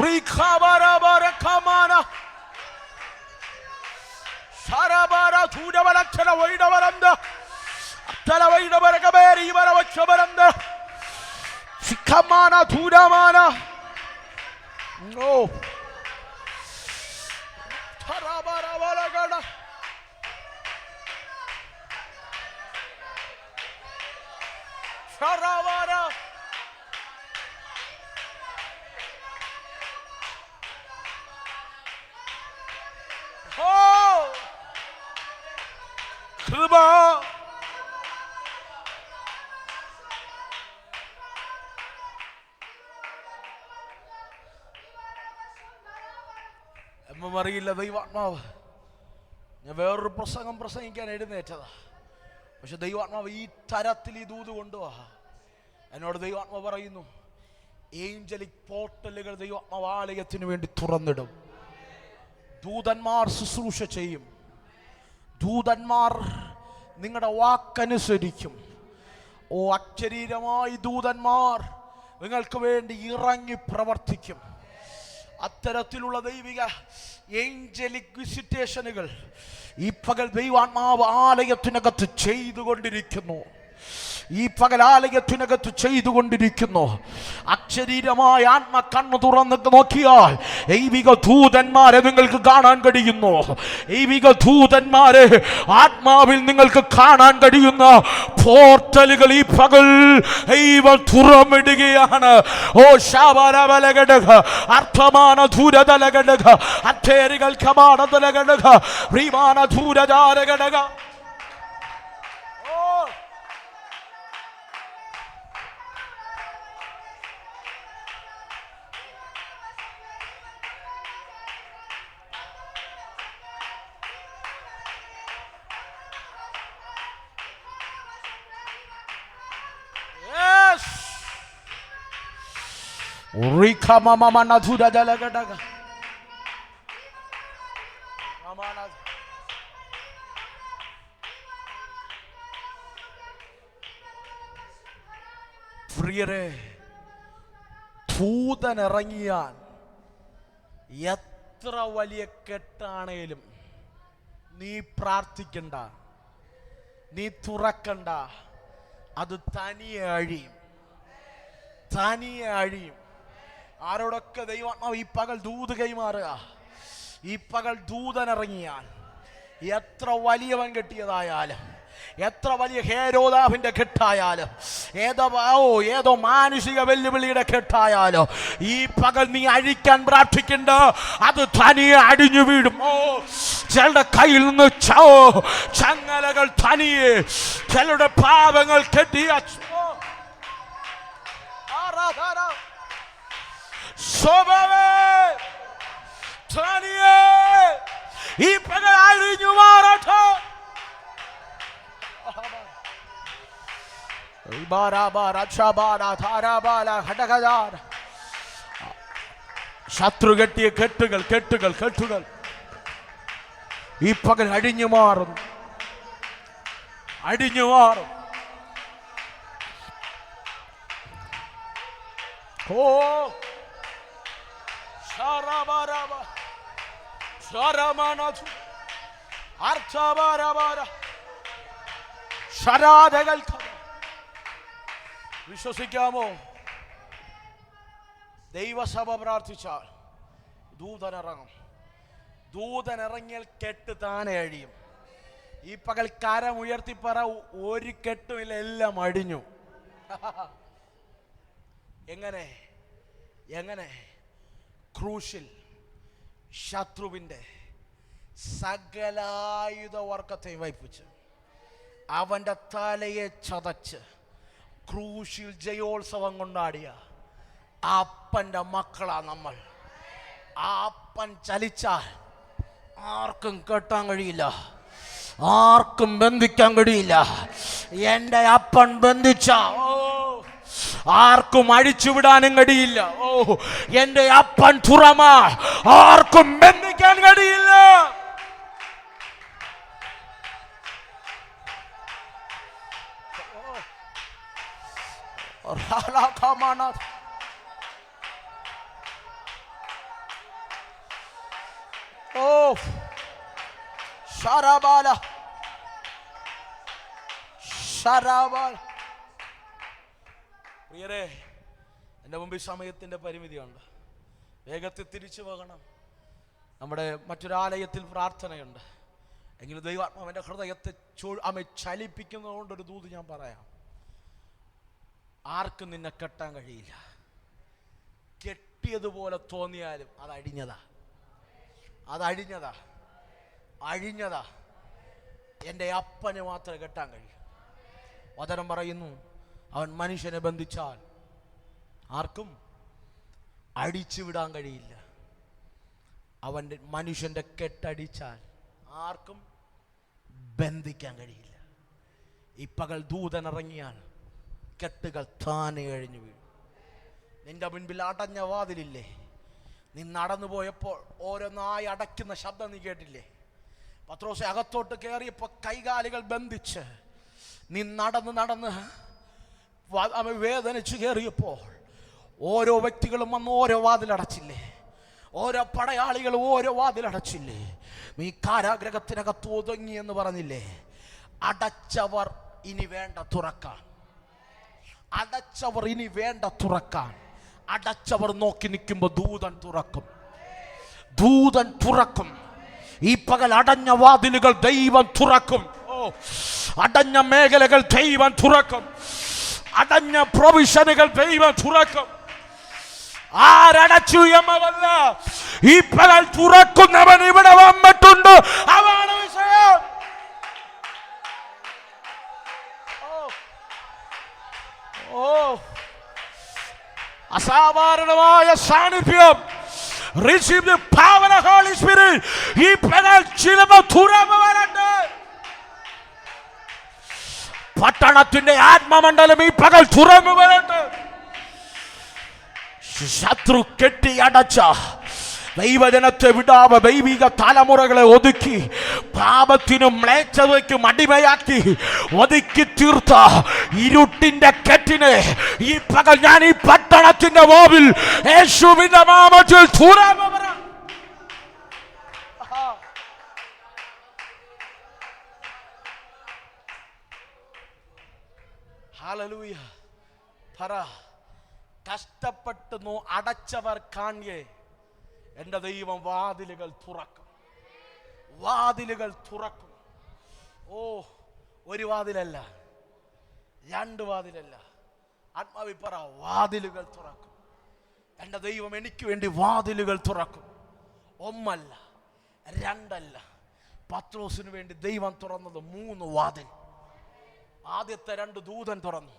Rikhabara Barakamana. Sharabara Tudavara Chalawaida. Talavida Barakaberi Baravachabanda Shikamana Tudamana. No Tarabara Varagada Sharavara Oh Kriba അറിയില്ല. ദൈവാത്മാവ്, ഞാൻ വേറൊരു പ്രസംഗിക്കാൻ എഴുന്നേറ്റതാ. പക്ഷെ ദൈവാത്മാവ് ഈ തരത്തിൽ ഈ ദൂത് കൊണ്ടുവാ. എന്നോട് ദൈവാത്മാവ് പറയുന്നു, ഏഞ്ചലിക് പോർട്ടലുകൾ ദൈവാത്മാവ് ആലയത്തിന് വേണ്ടി തുറന്നിടും. ദൂതന്മാർ ശുശ്രൂഷ ചെയ്യും. ദൂതന്മാർ നിങ്ങളുടെ വാക്കനുസരിക്കും. ഓ അക്ഷരീരമായി ദൂതന്മാർ നിങ്ങൾക്ക് വേണ്ടി ഇറങ്ങി പ്രവർത്തിക്കും. അത്തരത്തിലുള്ള ദൈവിക ഏഞ്ചലിക് വിസിറ്റേഷനുകൾ ഈ പകൽ ദൈവാത്മാവ് ആലയത്തിനകത്ത് ചെയ്തുകൊണ്ടിരിക്കുന്നു. ഈ പകൽ ആലയത്തിനകത്ത് ചെയ്തുകൊണ്ടിരിക്കുന്നു. അക്ഷരീരമായ ആത്മ കണ്ണു തുറന്ന് നോക്കിയാൽ ദൈവിക ദൂതന്മാരെ നിങ്ങൾക്ക് കാണാൻ കഴിയുന്നു. ദൈവിക ദൂതന്മാരെ ആത്മാവിൽ നിങ്ങൾക്ക് കാണാൻ കഴിയുന്ന പോർട്ടലുകൾ ഈ പകൽ ദൈവം തുറന്നിടുകയാണ്. ഓ ശാബരബലഘടക അർത്ഥമാന ധൂരതലഘടക അത്തേരികൾ കമാണതലഘടക ശ്രീമാന ധൂരജാരഘടക. പ്രിയരെ, ദൂതനിറങ്ങിയാൽ എത്ര വലിയ കെട്ടാണേലും നീ പ്രാർത്ഥിക്കണ്ട, നീ തുറക്കണ്ട, അത് തനിയെ അഴിയും, തനിയെ അഴിയും. ആരോടൊക്കെ ദൈവാത്മാവ് ഈ പകൽ ദൂത് കൈമാറുക. ഈ പകൽ ദൂതനിറങ്ങിയാൽ എത്ര വലിയവൻ കെട്ടിയതായാലും, എത്ര വലിയ ഹേരോദാവിന്റെ കെട്ടായാലും, ഏതോ മാനുഷിക വെല്ലുവിളിയുടെ കെട്ടായാലോ, ഈ പകൽ നീ അഴിക്കാൻ പ്രാർത്ഥിക്കണ്ട, അത് തനിയെ അടിഞ്ഞു വീടും. ഓ ചിലരുടെ കയ്യിൽ നിന്ന് ചങ്ങലകൾ തനിയെ, ചിലരുടെ പാപങ്ങൾ കെട്ടിയ ഈ പകൽ അഴിഞ്ഞു മാറട്ടെ. ശത്രു കെട്ടിയ കെട്ടുകൾ കെട്ടുകൾ കെട്ടുകൾ ഈ പകൽ അഴിഞ്ഞു മാറും, അഴിഞ്ഞു മാറും. ഓ വിശ്വസിക്കാമോ? ദൈവസഭ പ്രാർത്ഥിച്ചാൽ ദൂതനിറങ്ങും. ദൂതനിറങ്ങിയാൽ കെട്ട് താനെ അഴിയും. ഈ പകൽ കരം ഉയർത്തിപ്പറ, ഒരു കെട്ടുമില്ല, എല്ലാം അഴിഞ്ഞു. എങ്ങനെ എങ്ങനെ? ക്രൂശിൽ ശത്രുവിൻ്റെ സകലായുധ വർക്കത്തെയും വയ്പ്പിച്ച് അവൻ്റെ തലയെ ചതച്ച് ക്രൂശിൽ ജയോത്സവം കൊണ്ടാടിയ ആ അപ്പൻ്റെ മക്കളാ നമ്മൾ. ആ അപ്പൻ ചലിച്ചാൽ ആർക്കും കെട്ടാൻ കഴിയില്ല, ആർക്കും ബന്ധിക്കാൻ കഴിയില്ല. എൻ്റെ അപ്പൻ ബന്ധിച്ച ആർക്കും അഴിച്ചുവിടാനും കഴിയില്ല. ഓ, എൻ്റെ അപ്പൻ തുറമാ, ആർക്കും ബന്ധിക്കാൻ കഴിയില്ല. ഓ ശരബാല ശരബാല. പ്രിയരെ, എൻ്റെ മുമ്പിൽ സമയത്തിൻ്റെ പരിമിതിയുണ്ട്, വേഗത്തിൽ തിരിച്ചു പോകണം. നമ്മുടെ മറ്റൊരാലയത്തിൽ പ്രാർത്ഥനയുണ്ട്. എങ്കിലും ദൈവാത്മാവിൻ്റെ ഹൃദയത്തെ ചലിപ്പിക്കുന്നതുകൊണ്ടൊരു ദൂത് ഞാൻ പറയാം. ആർക്കും നിന്നെ കെട്ടാൻ കഴിയില്ല. കെട്ടിയതുപോലെ തോന്നിയാലും അത് അഴിഞ്ഞതാ, അത് അഴിഞ്ഞതാ, അഴിഞ്ഞതാ. എൻ്റെ അപ്പന് മാത്രമേ കെട്ടാൻ കഴിയൂ. വചനം പറയുന്നു, അവൻ മനുഷ്യനെ ബന്ധിച്ചാൽ ആർക്കും അടിച്ചു വിടാൻ കഴിയില്ല. അവൻ്റെ മനുഷ്യൻ്റെ കെട്ടടിച്ചാൽ ആർക്കും ബന്ധിക്കാൻ കഴിയില്ല. ഈ പകൽ ദൂതനിറങ്ങിയാൽ കെട്ടുകൾ താനെ കഴിഞ്ഞു വീഴും. നിന്റെ മുൻപിൽ അടഞ്ഞ വാതിലില്ലേ? നീ നടന്നു പോയപ്പോൾ ഓരോന്നായി അടയ്ക്കുന്ന ശബ്ദം നീ കേട്ടില്ലേ? പത്രോസെ അകത്തോട്ട് കയറിയപ്പോൾ കൈകാലുകൾ ബന്ധിച്ച് നീ നടന്ന് നടന്ന് വേദനിച്ച് കയറിയപ്പോൾ ഓരോ വ്യക്തികളും വന്ന് ഓരോ വാതിലടച്ചില്ലേ? ഓരോ പടയാളികളും ഓരോ വാതിലടച്ചില്ലേ? നീ കാരാഗ്രഹത്തിനകത്ത് ഒതുങ്ങി എന്ന് പറഞ്ഞില്ലേ? അടച്ചവർ ഇനി വേണ്ട തുറക്കാൻ, അടച്ചവർ ഇനി വേണ്ട തുറക്കാൻ. അടച്ചവർ നോക്കി നിൽക്കുമ്പോൾ ദൂതൻ തുറക്കും, ദൂതൻ തുറക്കും. ഈ പകൽ അടഞ്ഞ വാതിലുകൾ ദൈവം തുറക്കും. ഓ, അടഞ്ഞ മേഖലകൾ ദൈവം തുറക്കും, അടഞ്ഞ പ്രൊവിഷനുകൾ ദൈവം തുറക്കും. ആരടച്ചു എന്നതല്ല, ഈ പകൽ തുറക്കുന്നവൻ ഇവിടെ വന്നിട്ടുണ്ട്. അതാണ് വിഷയം. ഓ, അസാധാരണമായ സാന്നിധ്യം. Receive the power of Holy Spirit. ഈ പകൽ ചിലപ്പോൾ തുറന്നു വരട്ടെ. പട്ടണത്തിന്റെ ആത്മമണ്ഡലം ഈ പകൽ തുറന്നു വരട്ടെ. ശത്രു കെട്ടി അടച്ച ദൈവജനത്തെ വിടാതെ ദൈവിക തലമുറകളെ ഒതുക്കി പാപത്തിനും മ്ലേച്ഛതയ്ക്കും അടിമയാക്കി ഒതുക്കി തീർത്ത ഇരുട്ടിന്റെ കെട്ടിനെ ഈ പകൽ ഞാൻ ഈ പട്ടണത്തിന്റെ വാതിൽ യേശുവിന്റെ നാമത്തിൽ തുറന്നു വരാം. ഹല്ലേലൂയ. പറ, കഷ്ടപ്പെട്ടു അടച്ചവർ കാണേ എൻ്റെ ദൈവം വാതിലുകൾ തുറക്കും, വാതിലുകൾ തുറക്കും. ഓ, ഒരു വാതിലല്ല, രണ്ട് വാതിലല്ല, ആത്മാവിൽ പറ, വാതിലുകൾ തുറക്കും. എൻ്റെ ദൈവം എനിക്ക് വേണ്ടി വാതിലുകൾ തുറക്കും. ഒന്നല്ല, രണ്ടല്ല, പത്രോസിന് വേണ്ടി ദൈവം തുറന്നത് 3 വാതിൽ. ആദ്യത്തെ 2 ദൂതൻ തുറന്നു,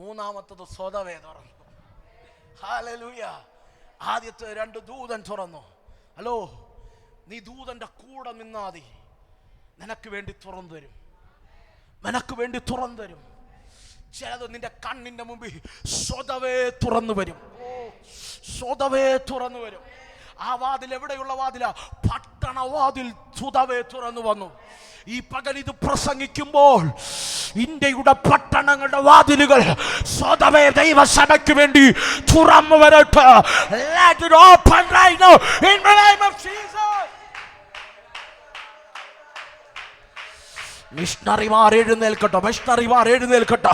മൂന്നാമത്തത് സ്വതവേ തുറന്നു. ഹല്ലേലൂയ. ആദ്യത്തെ 2 ദൂതൻ തുറന്നു. ഹലോ, നീ ദൂതന്റെ കൂടെ നിന്നാതി നിനക്ക് വേണ്ടി തുറന്നു തരും, നിനക്ക് വേണ്ടി തുറന്നു തരും. ചിലത് നിന്റെ കണ്ണിന്റെ മുമ്പിൽ സ്വതവേ തുറന്നു വരും, സ്വതവേ തുറന്നു വരും. ആ വാതിൽ എവിടെയുള്ള വാതിലാ? പട്ടണ വാതിൽ സ്വതവേ തുറന്നു വന്നു. ഈ പകൽ ഇത് പ്രസംഗിക്കുമ്പോൾ ഇന്ത്യയുടെ പട്ടണങ്ങളുടെ വാതിലുകൾ സ്വതവേ ദൈവസഭയ്ക്ക് വേണ്ടി തുറന്നു വരട്ടെ. Let it open right now in the name of Jesus. മിഷണറിമാർ എഴുന്നേൽക്കട്ടെ, മിഷണറിമാർ എഴുന്നേൽക്കട്ടെ.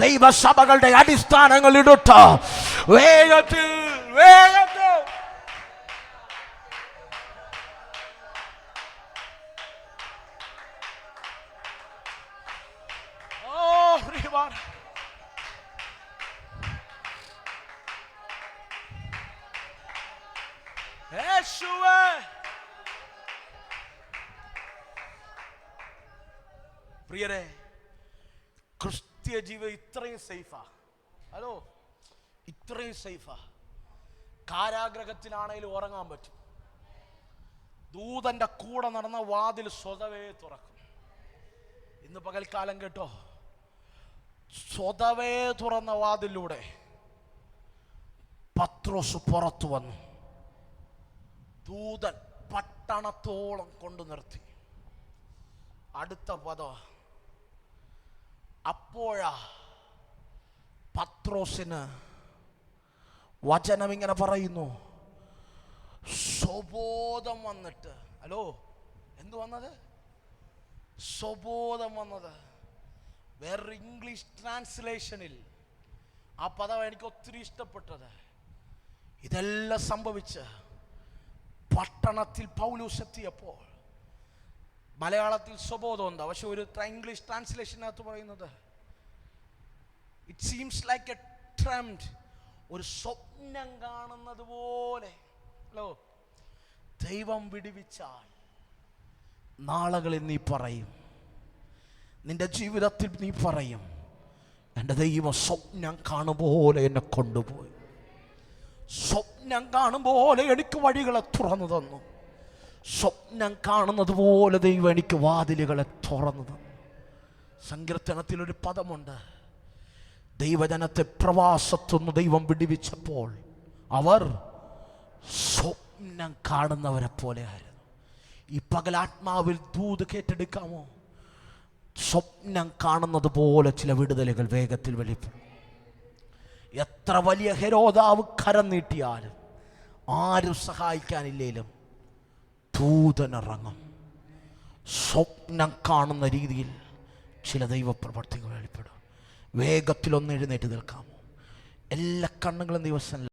ദൈവസഭകളുടെ അടിസ്ഥാനങ്ങൾ ഇടട്ടെ. വേഗത്തിൽ വേഗത്തിൽ യേശുവേ. പ്രിയരെ, ക്രിസ്തീയ ജീവിതം ഇത്രയും സേഫാ. ഹലോ, ഇത്രയും സേഫാ. കാരാഗ്രഹത്തിലാണേലും ഉറങ്ങാൻ പറ്റും. ദൂതന്റെ കൂടെ നടന്ന വാതിൽ സ്വതവേ തുറക്കും. ഇന്ന് പകൽക്കാലം കേട്ടോ, സ്വതവേ തുറന്ന വാതിലൂടെ പത്രോസ് പുറത്തു വന്നു. ദൂതൻ പട്ടണത്തോളം കൊണ്ടു നിർത്തി. അടുത്ത പദം, അപ്പോഴാ പത്രോസിന് വചനം ഇങ്ങനെ പറയുന്നു, സ്വബോധം വന്നിട്ട്. ഹലോ, എന്തു വന്നത്? സ്വബോധം വന്നത്. വേറൊരു ഇംഗ്ലീഷ് ട്രാൻസ്ലേഷനിൽ ആ പദം എനിക്ക് ഒത്തിരി ഇഷ്ടപ്പെട്ടത്. ഇതെല്ലാം സംഭവിച്ച് പട്ടണത്തിൽ പൗലോസ് എത്തിയപ്പോൾ, മലയാളത്തിൽ സ്വബോധം എന്താ, പക്ഷെ ഒരു ഇംഗ്ലീഷ് ട്രാൻസ്ലേഷനകത്ത് പറയുന്നത് ഇറ്റ് സീംസ് ലൈക്ക് എ ട്രെംഡ്, ഒരു സ്വപ്നം കാണുന്നത് പോലെ. ഹലോ, ദൈവം വിടുവിച്ചാൽ നാളുകളിൽ നീ പറയും, നിന്റെ ജീവിതത്തിൽ നീ പറയും, എൻ്റെ ദൈവം സ്വപ്നം കാണുപോലെ എന്നെ കൊണ്ടുപോയി, സ്വപ്നം കാണുപോലെ എനിക്ക് വഴികളെ തുറന്നു തന്നു, സ്വപ്നം കാണുന്നത് പോലെ ദൈവം എനിക്ക് വാതിലുകളെ തുറന്നു തന്നു. സങ്കീർത്തനത്തിലൊരു പദമുണ്ട്, ദൈവജനത്തെ പ്രവാസത്തുനിന്ന് ദൈവം വിടുവിച്ചപ്പോൾ അവർ സ്വപ്നം കാണുന്നവരെ പോലെ ആയിരുന്നു. ഈ പകലാത്മാവിൽ ദൂത് കേട്ടെടുക്കാമോ? സ്വപ്നം കാണുന്നത് പോലെ ചില വിടുതലുകൾ വേഗത്തിൽ വെളിപ്പെടും. എത്ര വലിയ ഹെരോദാവ് കരം നീട്ടിയാലും ആരും സഹായിക്കാനില്ലേലും ദൂതനിറങ്ങും. സ്വപ്നം കാണുന്ന രീതിയിൽ ചില ദൈവപ്രവർത്തികൾ വെളിപ്പെടും. വേഗത്തിലൊന്ന് എഴുന്നേറ്റ് നിൽക്കാമോ? എല്ലാ കണ്ണുകളും ദിവസം